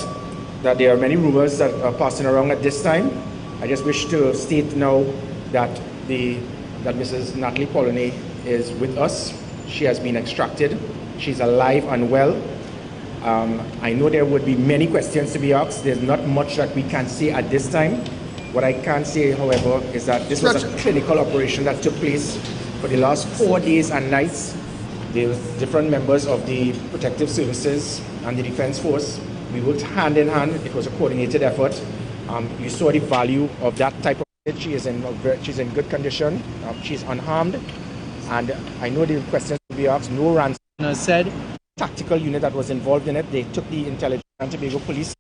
there are many rumors that are passing around at this time. I just wish to state now that Mrs. Natalie Polonais is with us. She has been extracted. She's alive and well. I know there would be many questions to be asked. There's not much that we can say at this time. What I can say, however, is that this was a clinical operation that took place for the last 4 days and nights. The different members of the protective services and the defense force, we worked hand in hand. It was a coordinated effort. You saw the value of that type of it. She's in good condition. She's unharmed. And I know the questions will be asked. No ransom said. Tactical unit that was involved in it, they took the intelligence and Tobago police.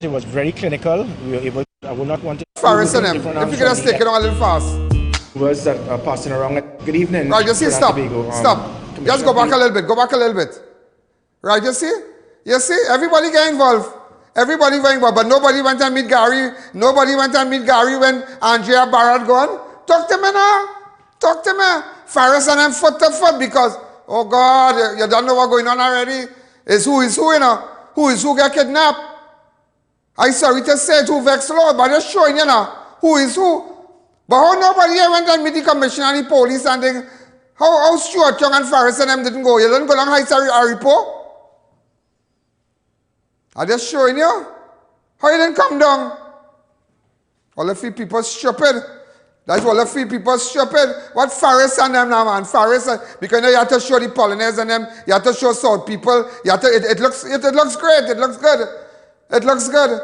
It was very clinical. We were able to, I would not want to... Faris and them, if you could just take it on a little fast. Words that are passing around. Good evening. Right, just see, stop. Stop. Just go back a little bit. Go back a little bit. Right, you see? You see? Everybody get involved. Everybody got involved. But nobody went and meet Gary. Nobody went and meet Gary when Andrea BHARATT gone. Talk to me now. Talk to me. Faris and them foot to foot because, oh God, you don't know what's going on already. It's who is who, you know. Who is who get kidnapped. I'm sorry to say it, who vexed Lord, but just showing you now who is who. But how nobody here went and meet the commissioner and the police and then how Stuart Young and Faris and them didn't go? You didn't go down high ARIPO? I'm just showing you. How you didn't come down? All the few people stupid. That's all the few people stupid. What Faris and them now, man? Faris, because you have to show the Polonais and them, you have to show South people. You have to, it looks great, it looks good. It looks good.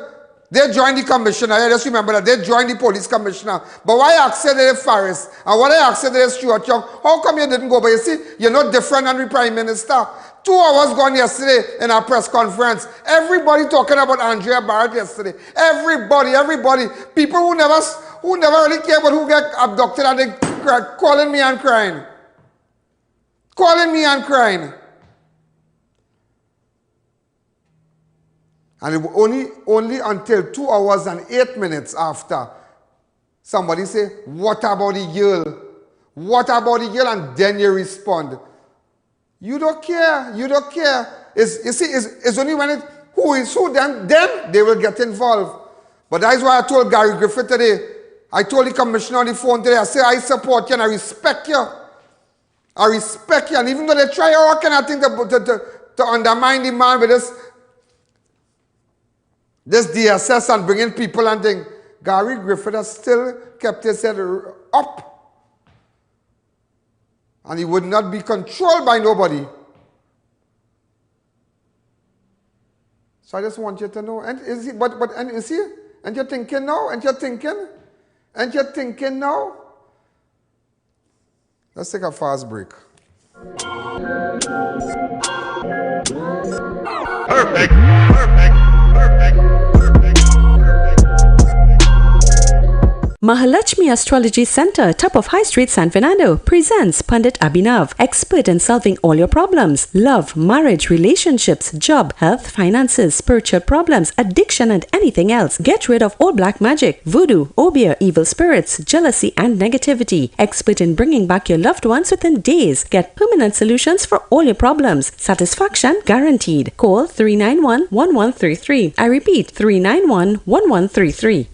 They joined the commissioner. I just remember that. They joined the police commissioner. But why I asked they Faris? And what I asked they Stuart Young? How come you didn't go? But you see, you're not different than the Prime Minister. 2 hours gone yesterday in our press conference. Everybody talking about Andrea BHARATT yesterday. Everybody. People who never really care about who get abducted and they calling me and crying. Calling me and crying. And it only until 2 hours and 8 minutes after somebody say, what about the girl? What about the girl? And then you respond. You don't care. You don't care. It's only when who is who, then they will get involved. But that's why I told Gary Griffith today. I told the commissioner on the phone today, I say, I support you and I respect you. I respect you. And even though they try all kind of things to undermine the man with this DSS and bringing people and things, Gary Griffith has still kept his head up. And he would not be controlled by nobody. So I just want you to know. And is he, and is he? And you're thinking now? And you're thinking? And you're thinking now? Let's take a fast break. Perfect. Mahalakshmi Astrology Center, top of High Street, San Fernando, presents Pandit Abhinav, expert in solving all your problems: love, marriage, relationships, job, health, finances, spiritual problems, addiction, and anything else. Get rid of all black magic, voodoo, obeah, evil spirits, jealousy, and negativity. Expert in bringing back your loved ones within days. Get permanent solutions for all your problems. Satisfaction guaranteed. Call 391-1133. I repeat, 391-1133.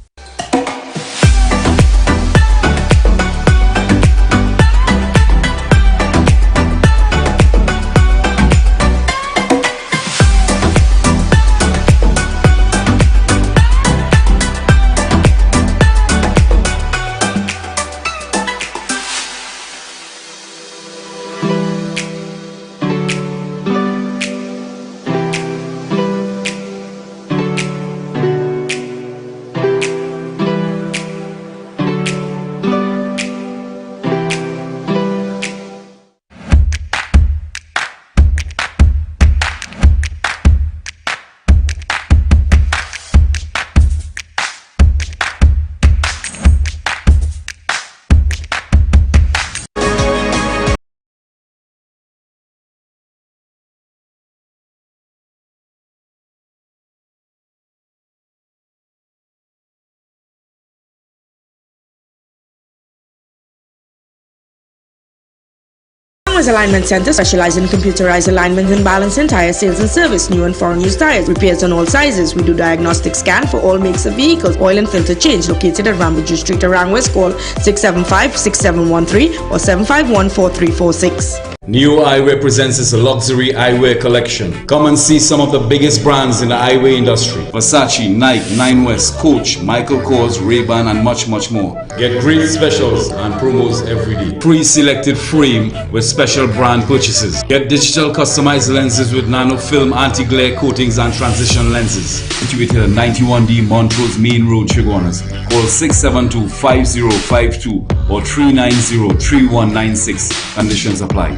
Farmers Alignment Center specializes in computerized alignment and balancing tire sales and service, new and foreign used tires, repairs on all sizes. We do diagnostic scan for all makes of vehicles, oil and filter change. Located at Rambuju Street, Arang West. Call 675-6713 or 751-4346. New Eyewear presents its luxury eyewear collection. Come and see some of the biggest brands in the eyewear industry. Versace, Nike, Nine West, Coach, Michael Kors, Ray-Ban and much more. Get great specials and promos every day. Pre-selected frame with special brand purchases. Get digital customized lenses with nano-film anti-glare coatings and transition lenses. Situated at 91D Montrose Main Road, Chaguanas. Call 672-5052 or 390-3196. Conditions apply.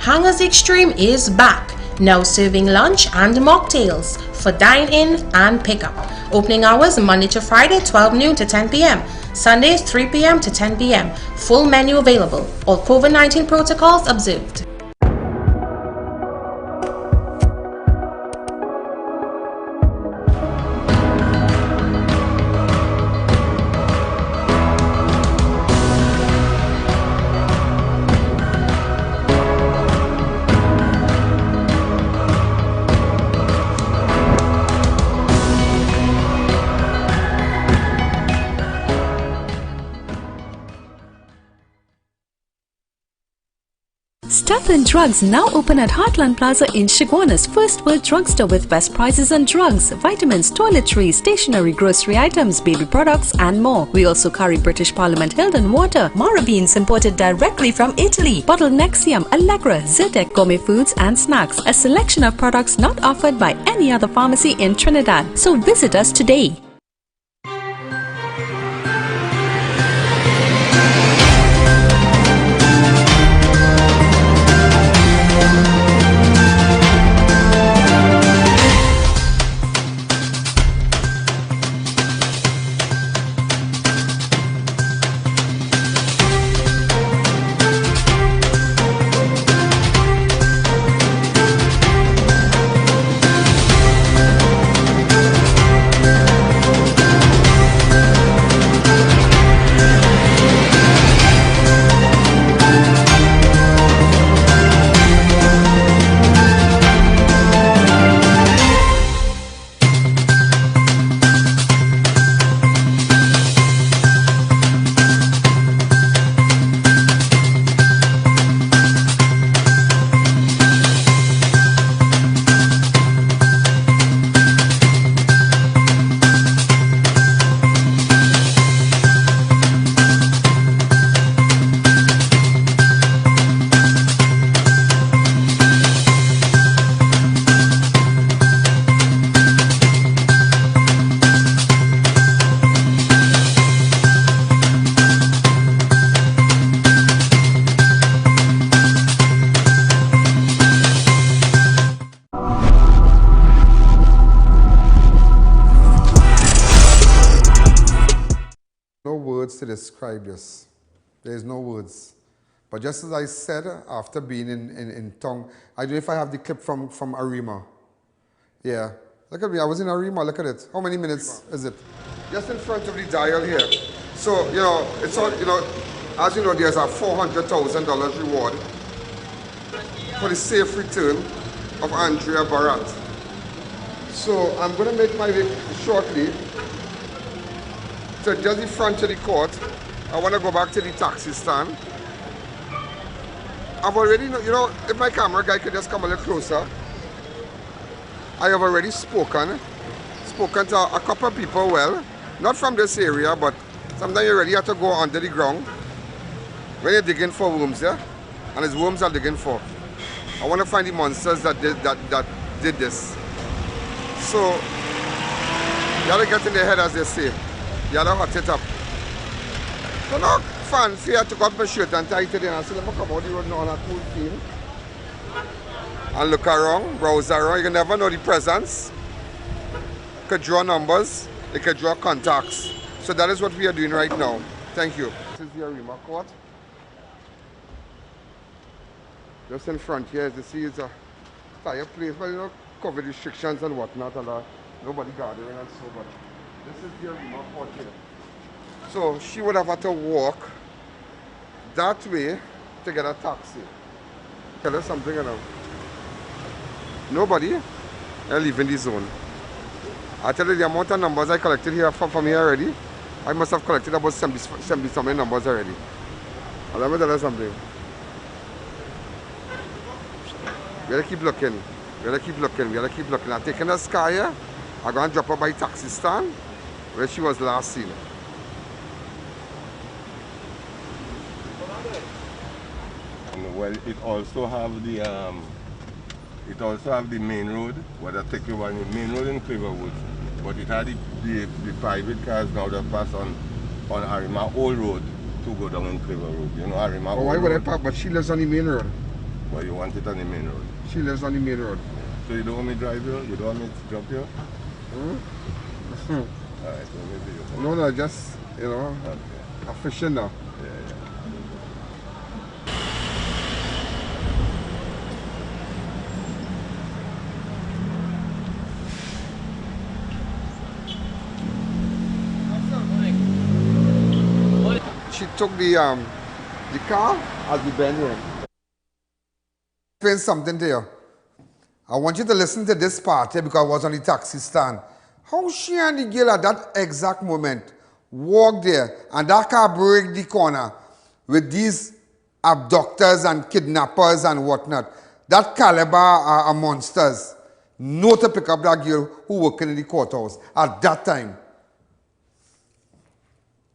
Hangers Extreme is back, now serving lunch and mocktails for dine-in and pick-up. Opening hours Monday to Friday 12 noon to 10 p.m. Sundays 3 p.m. to 10 p.m. Full menu available. All COVID-19 protocols observed. Stuff and Drugs now open at Heartland Plaza in Chaguanas, First World Drugstore with best prices on drugs, vitamins, toiletries, stationery, grocery items, baby products and more. We also carry British Parliament Hilden water, Mara beans imported directly from Italy, bottled Nexium, Allegra, Zyrtec, gourmet foods and snacks, a selection of products not offered by any other pharmacy in Trinidad. So visit us today. To describe this. There is no words. But just as I said, after being in Tong, I don't know if I have the clip from Arima. Yeah. Look at me, I was in Arima, look at it. How many minutes is it? Just in front of the dial here. So, you know, it's all, you know, as you know, there's a $400,000 reward for the safe return of ANDREA BHARATT. So I'm going to make my way shortly to just the front of the court. I want to go back to the taxi stand. I've already, you know, if my camera guy could just come a little closer. I have already spoken to a couple of people, well, not from this area, but sometimes you really have to go under the ground when you're digging for worms, yeah? And it's worms I'm digging for. I want to find the monsters that did this. So, you gotta get in their head, as they say. You gotta hot it up. So now, fancy, I took off my shirt and tied it in. I said, let me come out the road now on a cool theme. And look around, browse around. You can never know the presence. You could draw numbers, you could draw contacts. So that is what we are doing right now. Thank you. This is the Arima court. Just in front here, as you see, it's a tire place, but you know, COVID restrictions and whatnot, and nobody gathering and so, but this is the Arima court here. So she would have had to walk that way to get a taxi. Tell us something, you know. Nobody are leaving the zone. I tell you the amount of numbers I collected here from here already. I must have collected about 70 something numbers already. And let me tell you something. We gotta keep looking. We gotta keep looking. We gotta keep looking. I'm taking this car here. I'm gonna drop her by taxi stand where she was last seen. Well, it also have the main road, where I take you on the main road in Cleverwood. But it had the private cars now that pass on Arima Old Road to go down in Cleverwood. You know Arima Old Why would I Road? park? But she lives on the main road. Well, you want it on the main road. She lives on the main road. So you don't want me to drive you? You don't want me to drop you? Alright, so maybe you No, just, you know, I'm fishing now. She took the car as we bend here. Explain something to you. I want you to listen to this part here because I was on the taxi stand. How she and the girl at that exact moment walked there and that car break the corner with these abductors and kidnappers and whatnot. That caliber are monsters. No to pick up that girl who working in the courthouse at that time.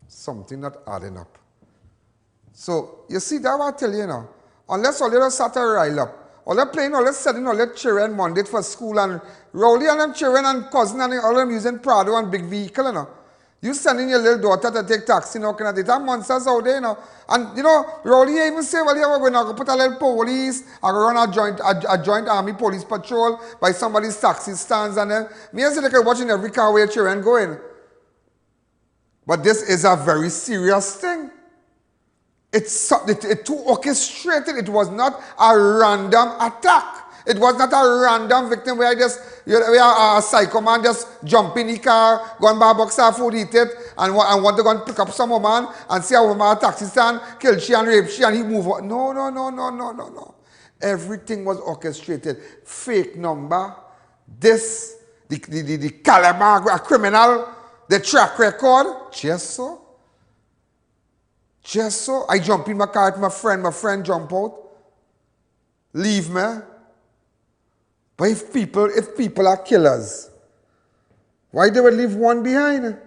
Something not adding up. So, you see, that what I tell you now. Unless all you sat a rile up, all they playing, all they setting, all their children Monday for school, and Rowley and them children and cousin and all them using Prado and big vehicle, you know. You sending your little daughter to take taxi, you know, kind of, there are monsters out there, you know. And, you know, Rowley even say, well, yeah, we're going to put a little police, I go run a joint army police patrol by somebody's taxi stands, and then, me and say they can watching every car where children going. But this is a very serious thing. It's too orchestrated. It was not a random attack. It was not a random victim where a psycho man just jump in the car, go and buy a box of food, eat it, and want to go and pick up some woman and see a woman at a taxi stand, kill she and rape she and he move on. No. Everything was orchestrated. Fake number. This, the caliber, a criminal, the track record. Just so. I jump in my car with my friend jump out. Leave me. But if people are killers, why they would leave one behind?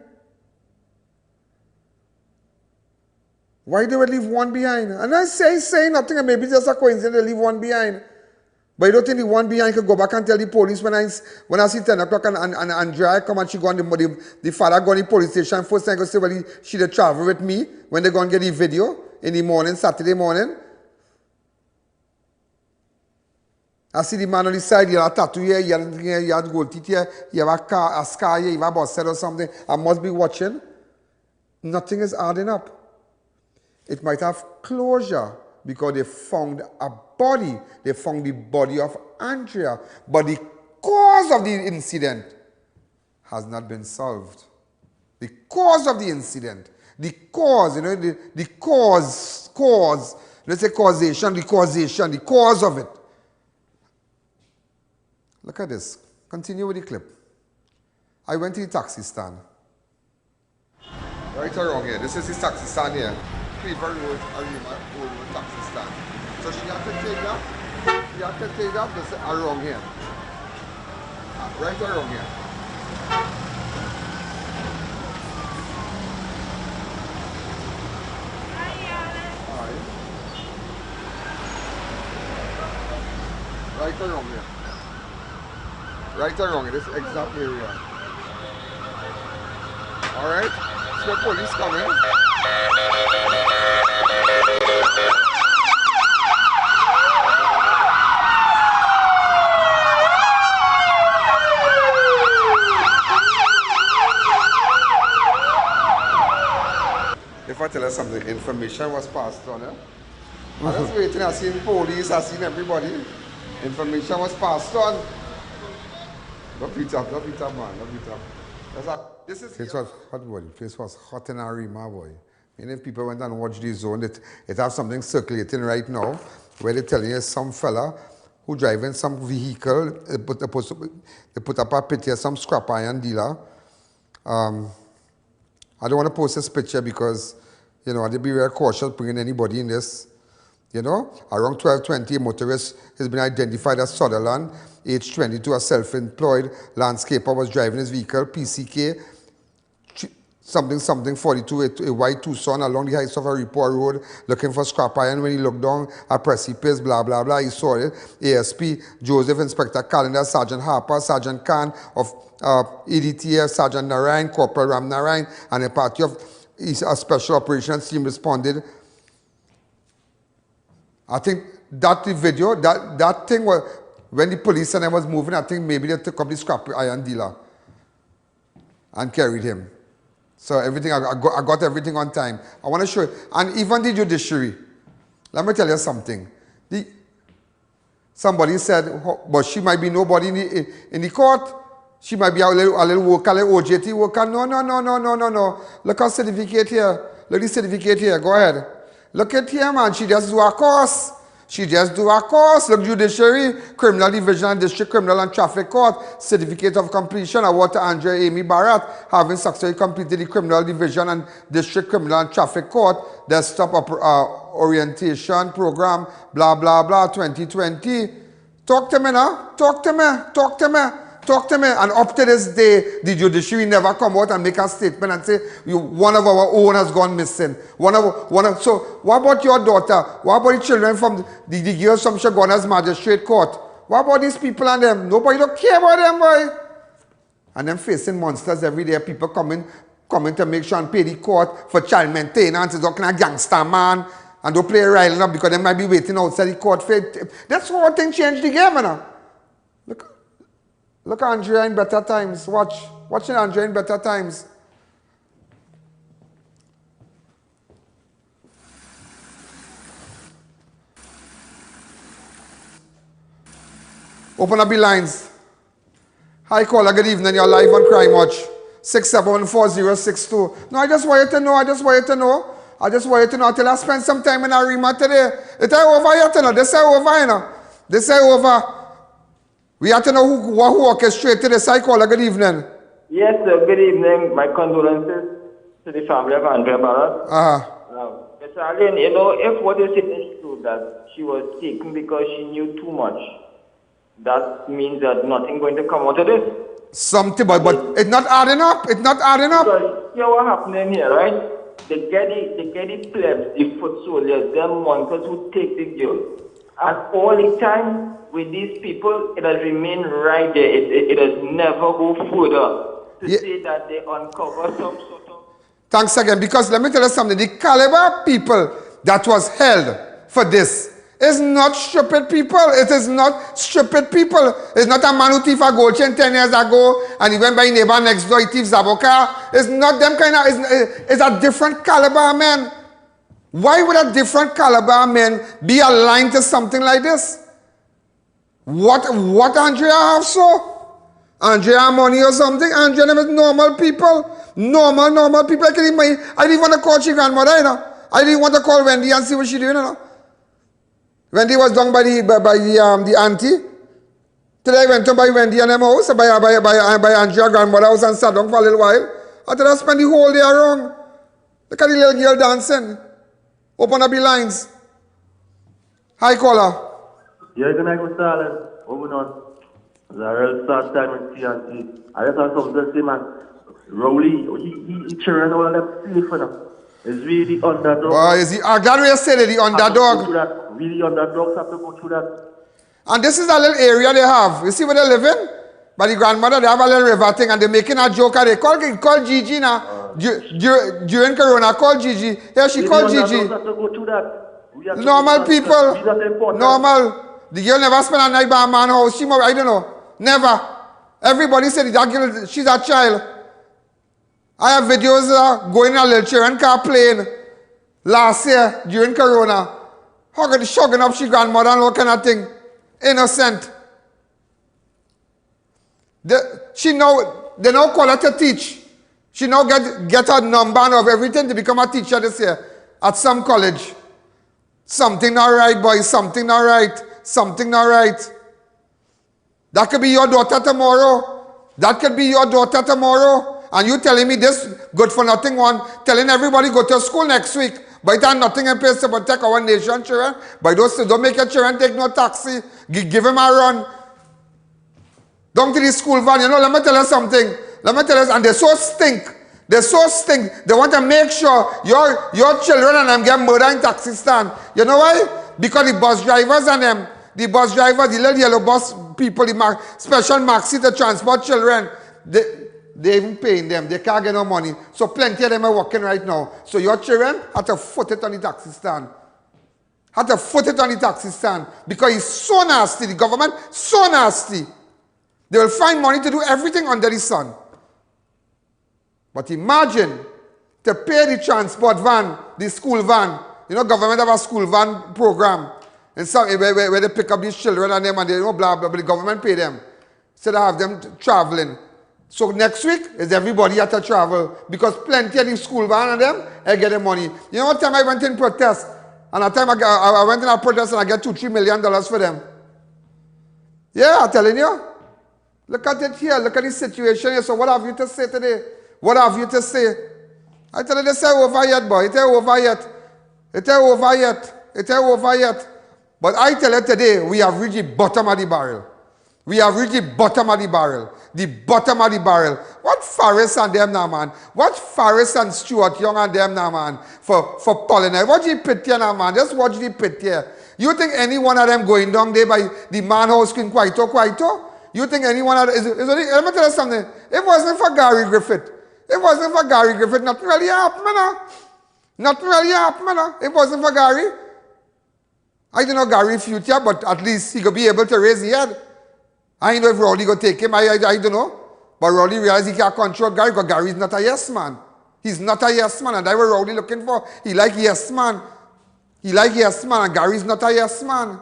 Why they would leave one behind? And I say nothing, and maybe just a coincidence they leave one behind. But you don't think the one behind could go back and tell the police when I see 10 o'clock and ANDREA come and she go on the father go on the police station, first thing I go say, well, she did travel with me when they go and get the video in the morning, Saturday morning. I see the man on the side, he have a tattoo here, he have gold teeth here, he have a scar here, he have a bust head or something. I must be watching. Nothing is adding up. It might have closure because they found a body. They found the body of ANDREA. But the cause of the incident has not been solved. The cause of the incident. The cause, you know, the cause. Let's say causation, the cause of it. Look at this. Continue with the clip. I went to the taxi stand. Right or wrong here? This is the taxi stand here. Cleaver Road, Arima Old Road taxi stand. So she had to take that. She had to take that. This is wrong here. Right or wrong here? Right or wrong here? Right or wrong? This exact area. Alright? So the police coming. If I tell you something, information was passed on. I was waiting, I seen police, I seen everybody. Information was passed on. Don't beat up, man, don't beat up. Face was hot, boy. Face was hot in Arima, boy. And if people went and watched the zone, it has something circulating right now. where they're telling you some fella who driving some vehicle, they put up a picture, some scrap iron dealer. I don't want to post this picture because, you know, I'd be very cautious bringing anybody in this. You know, around 12:20, a motorist has been identified as Sutherland, age 22, a self-employed landscaper, was driving his vehicle, PCK, something 42, a white Tucson along the heights of ARIPO Road, looking for scrap iron. When he looked down a precipice, blah, blah, blah, he saw it. ASP Joseph, Inspector Calendar, Sergeant Harper, Sergeant Khan of EDTF, Sergeant Narayan, Corporal Ram Narayan, and a party of a special operations team responded. I think that the video, that thing was, when the police and I was moving, I think maybe they took up the scrap iron dealer and carried him. So everything, I got everything on time. I want to show you. And even the judiciary, let me tell you something. Somebody said, but she might be nobody in the court. She might be a little worker, a little OJT worker. No. Look at certificate here. Look at the certificate here. Go ahead. Look at here, man. She just do a course. Look, judiciary, criminal division and district criminal and traffic court, certificate of completion, award to ANDREA BHARATT, having successfully completed the criminal division and district criminal and traffic court, desktop orientation program, blah, blah, blah, 2020. Talk to me now. Talk to me. And up to this day, the judiciary never come out and make a statement and say, one of our own has gone missing. So what about your daughter? What about the children from the girls from Shagona's magistrate court? What about these people and them? Nobody don't care about them, boy. And them facing monsters every day. People coming to make sure and pay the court for child maintenance. It's all kind of gangster, man. And don't play riling up because they might be waiting outside the court. That's how things change the game, man. Look at ANDREA in better times. Watching ANDREA in better times. Open up the lines. Hi, caller. Good evening. You're live on Crime Watch. 6714062. No, I just want you to know. Until I spend some time in Arima today. It's over yet, you know. This is over. We have to know who orchestrated this. I call her. Good evening. Yes, sir. Good evening. My condolences to the family of ANDREA BHARATT. Mr. Alleyne, you know, if what you said is true, that she was taken because she knew too much, that means that nothing going to come out of this. Something, but it's not adding up. Because you know what happening here, right? They get the plebs, the foot soldiers, them monsters who take the girl. And all the time, with these people, it has remained right there. It has never go further to say that they uncover some sort of... Thanks again, because let me tell you something. The caliber of people that was held for this is not stupid people. It is not stupid people. It's not a man who thief a gold chain 10 years ago and he went by neighbor next door, he thief Zaboka. It's not them kind of... It's a different caliber of men. Why would a different caliber of men be aligned to something like this? What ANDREA have so? ANDREA have money or something? ANDREA them is normal people. Normal people. I didn't even want to call your grandmother, you know. I didn't want to call Wendy and see what she doing, you know. Wendy was done by the auntie. Today I went to by Wendy and them house, by ANDREA grandmother house and sat down for a little while. I thought I spent the whole day around. Look at the little girl dancing. Open up the lines. Hi, caller. Yeah, good night, Mr. Alleyne. Moving on. It's a real sad time with TNT. I just have something to say, man. Rowley, he cheering all of them safe, you know. It's really the underdog. Well, is the, I'm glad we said it, the underdog. Really, underdogs have to go through that. And this is a little area they have. You see where they live in? By the grandmother, they have a little river thing and they're making a joke. They call Gigi now. During Corona, call Gigi. Here she called Gigi. Have to go through that. Normal people. Normal. The girl never spent a night by a man's house. I don't know. Never. Everybody said that girl, she's a child. I have videos going in a little children car playing last year during Corona. Shugging up she grandmother and all kind of thing. Innocent. They now call her to teach. She now get her number of everything to become a teacher this year at some college. Something not right, boys. Something not right. Something not right. That could be your daughter tomorrow. That could be your daughter tomorrow. And you telling me this good for nothing one, telling everybody go to school next week. But it has nothing in place to protect our nation children. But don't make your children take no taxi. Give him a run. Down to the school van. You know, let me tell you something. Let me tell you, and they so stink. They so stink. They want to make sure your children and them get murdered in taxi stand. You know why? Because the bus drivers and them, the bus drivers, the little yellow bus people, the special maxi to transport children, they even paying them. They can't get no money. So plenty of them are working right now. So your children have to foot it on the taxi stand. Have to foot it on the taxi stand. Because it's so nasty. The government, so nasty. They will find money to do everything under the sun. But imagine to pay the transport van, the school van. You know, government have a school van program. And some, where they pick up these children and them and they blah, blah, but the government pay them. So they have them traveling. So next week is everybody have to travel because plenty of the school van and them, I get the money. You know what time I went in protest? And at time I went in a protest and I get $2-3 million for them. Yeah, I'm telling you. Look at it here. Look at the situation here. So what have you to say today? What have you to say? I tell you, this ain't over yet, boy. It ain't over yet. It ain't over yet. It ain't over yet. But I tell you today, we have reached the bottom of the barrel. We have reached the bottom of the barrel. The bottom of the barrel. What Forrest and them now, man? What Forrest and Stuart Young and them now, man? For Polliner. Watch the pit here now, man. Just watch the pit here. You think any one of them going down there by the man house in Kwaito? You think any one of them... let me tell you something. It wasn't for Gary Griffith. It wasn't for Gary Griffith. Nothing really happened, man. Nothing really happened, man. It wasn't for Gary. I don't know Gary's future, but at least he could be able to raise his head. I don't know if Rowley going to take him. I don't know. But Rowley realized he can't control Gary because Gary is not a yes man. He's not a yes man. And that's what Rowley looking for. He like yes man. He like yes man. And Gary's not a yes man.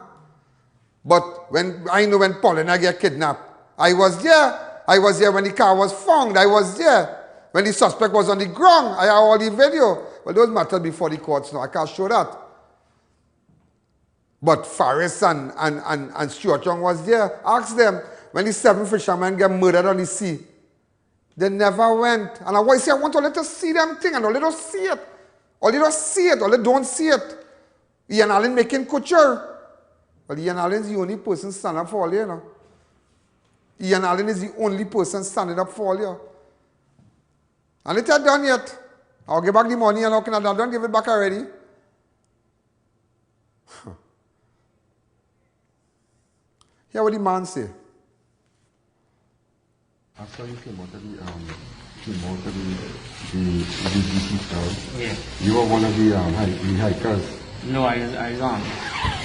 But when I know when Paul and I get kidnapped, I was there. I was there when the car was found. I was there. When the suspect was on the ground, I have all the video. Well, those matters before the courts now. I can't show that. But Forrest and Stuart Young was there. Ask them, when the 7 fishermen get murdered on the sea, they never went. And I want to let us see them thing, and all they don't see it. All they don't see it, all they don't see it. Ian Alleyne making couture. Well, Ian Alleyne is the only person standing up for all you know. Ian Alleyne is the only person standing up for all you. And it's not done yet. I'll give back the money and I don't give it back already. Hear what the man say. After you came out of the crowd, yeah. You were one of the hikers. No, I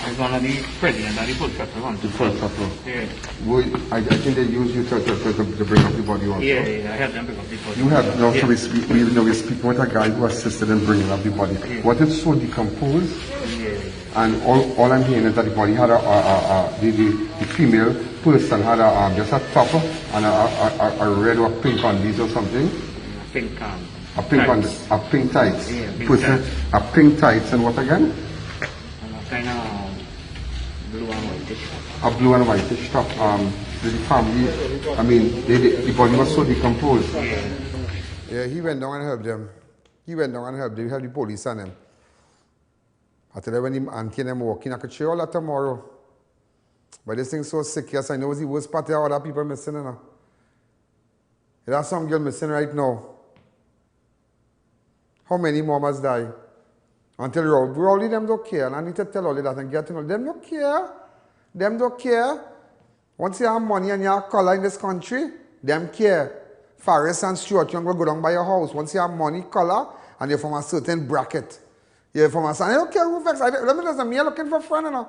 was one of the president of the foot patrol. The foot patrol. Yeah. Well, I think they used you to bring up the body also. Yeah, I helped them bring up the body. You have now, so we're speaking with a guy who assisted in bringing up the body. Yeah. Was it so decomposed? Yeah. And all I'm hearing is that the body had the female person had just a top and a red or pink on these or something. Pink a pink tights. Yeah, pink person, tights. A pink tights and what again? And a kind of blue and whitish top. A blue and whitish top. The family, I mean, the body was so decomposed. Yeah, he went down and helped them. He went down and helped them. He helped the police and them. I tell you, when the auntie and them walking, I could show you all that tomorrow. But this thing's so sick, yes, I know it's the worst part of other people missing, you know. There's some girl missing right now. How many more must die? Until Rowley, them don't care. And I need to tell all that and get to know. Them don't care. Them don't care. Once you have money and you have color in this country, them care. Forrest and Stuart Young will go down by your house. Once you have money, color, and you're from a certain bracket. You're from a certain, I don't care who vex. Let me tell you, me looking for a friend, you know.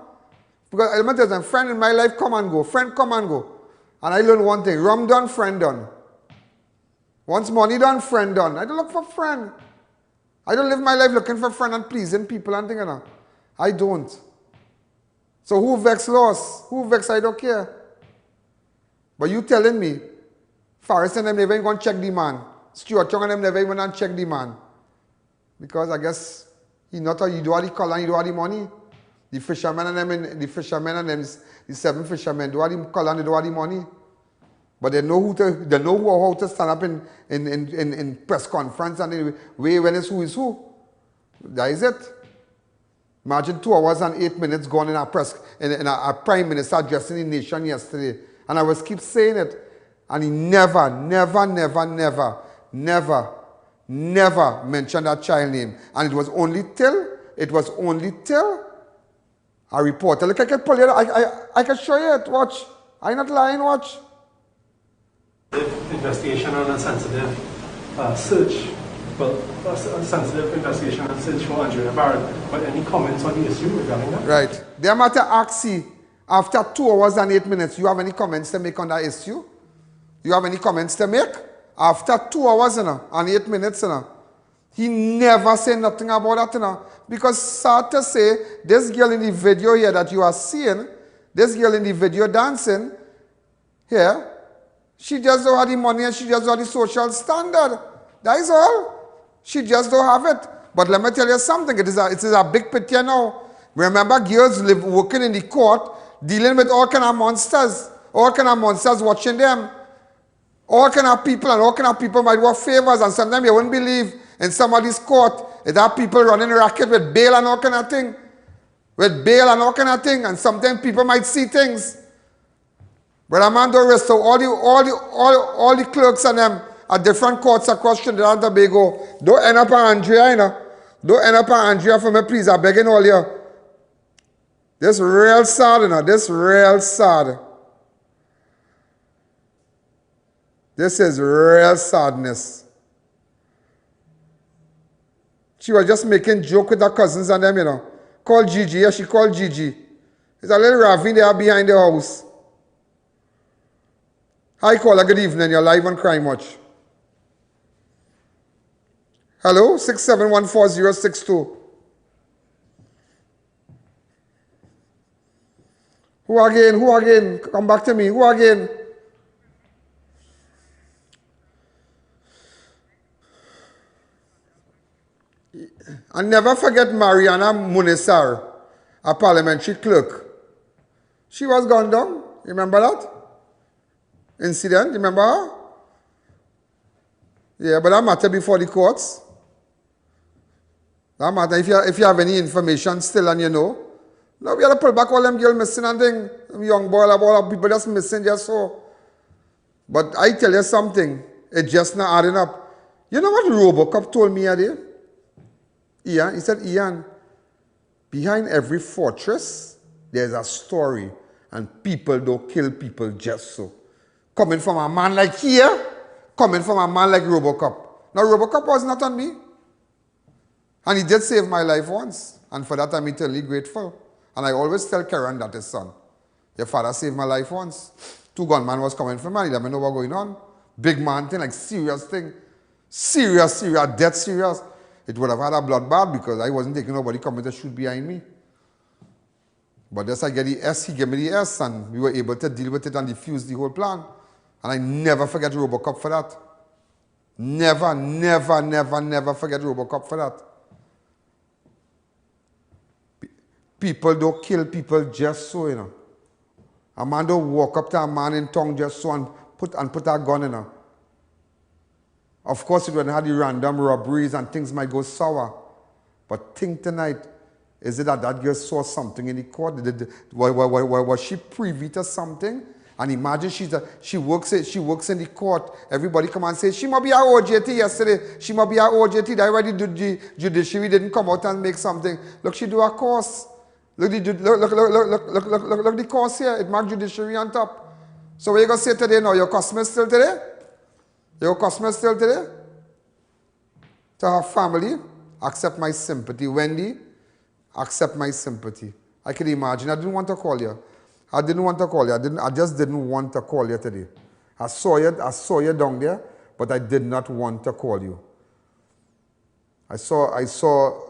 Because let me tell you, friend in my life come and go. Friend come and go. And I learned one thing. Rum done, friend done. Once money done, friend done. I don't look for friend. I don't live my life looking for friend and pleasing people and things, you know. I don't. So who vex lost? Who vex I don't care. But you telling me, Forrest and them never even going to check the man. Stuart Young and them never even going to check the man. Because I guess you don't have the color and you don't have the money. The fishermen and them, the 7 fishermen, do all the color and they do all the money. But they know how to stand up in press conference and the way when it's who is who. That is it. Imagine 2 hours and 8 minutes gone in a prime minister addressing the nation yesterday. And I was keep saying it. And he never mentioned that child name. And it was only till a reporter. Look, I can pull it. I can show you it. Watch. I'm not lying. Watch. Investigation on a sensitive search. Well, a sensitive investigation and search for ANDREA BHARATT. But any comments on the issue regarding that? Right. They might ask you, after 2 hours and 8 minutes, you have any comments to make on that issue? You have any comments to make? After 2 hours and 8 minutes, he never said nothing about that. Because sad to say, this girl in the video here that you are seeing, this girl in the video dancing here, she just don't have the money and she just don't have the social standard. That is all. She just don't have it. But let me tell you something, it is a big picture now. Remember, girls working in the court, dealing with all kind of monsters watching them. All kind of people and all kind of people might work favors, and sometimes you wouldn't believe in somebody's court, it have people running a racket with bail and all kind of thing. And sometimes people might see things. But Amando, so all the clerks and them at different courts across Trinidad and Tobago, don't end up on ANDREA, Don't end up on ANDREA for me, please. I'm begging all you. This real sad, This real sad. This is real sadness. She was just making joke with her cousins and them, Call Gigi. Yeah, she called Gigi. There's a little ravine there behind the house. Hi, caller. Good evening. You're live on Crime Watch. Hello? 6714062. Who again? Come back to me. Who again? And never forget Mariana Munisar, a parliamentary clerk. She was gone down. Remember that? Incident, remember her? Yeah, but that matter before the courts. That matter, if you have any information still and No, we have to pull back all them girls missing and thing. Them young boy, all people just missing just so. But I tell you something, it's just not adding up. You know what Robocop told me today? Ian, he said, Ian, behind every fortress, there's a story. And people don't kill people just so. Coming from a man like here, coming from a man like Robocop. Now, Robocop was not on me. And he did save my life once. And for that, I'm eternally grateful. And I always tell Karen that his son, your father saved my life once. 2 gunmen was coming from me. He let me know what's going on. Big man thing, like serious thing. Serious, dead serious. It would have had a bloodbath because I wasn't taking nobody coming to shoot behind me. But just I get the S, he gave me the S, and we were able to deal with it and defuse the whole plan. And I never forget Robocop for that. Never forget Robocop for that. People don't kill people just so, A man don't walk up to a man in town just so and put a gun in her. Of course, it would have the random robberies and things might go sour. But think tonight, is it that girl saw something in the court? Was she privy to something? And imagine she works in the court. Everybody come and say, she might be our OJT yesterday. She might be our OJT. That's why the judiciary didn't come out and make something. Look, she do a course. Look the course here. It marked judiciary on top. So what you going to say today now? Your customer still today? Your customer still today? To her family, accept my sympathy. Wendy, accept my sympathy. I can imagine. I didn't want to call you. I just didn't want to call you today. I saw you down there, but I did not want to call you. I saw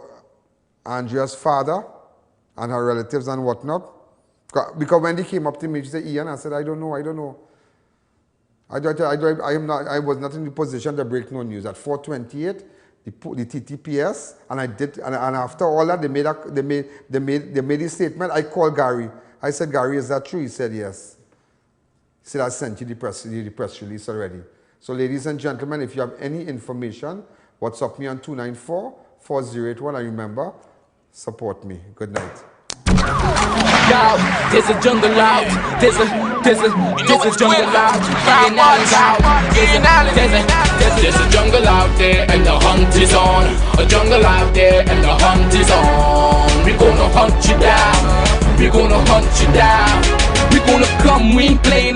Andrea's father and her relatives and whatnot. Because when they came up to me, she said, Ian, I said, I don't know. I was not in the position to break no news. At 4:28, the TTPS, and I did, and after all that, they made a statement. I called Gary. I said, Gary, is that true? He said, yes. He said, I sent you the press release already. So, ladies and gentlemen, if you have any information, WhatsApp me on 294-4081, and remember, support me. Good night. Yo, there's a jungle out. There's a jungle out. There's a jungle out there and the hunt is on. A jungle out there and the hunt is on. We gonna hunt you down. We gonna hunt you down. We gonna come, we ain't playing.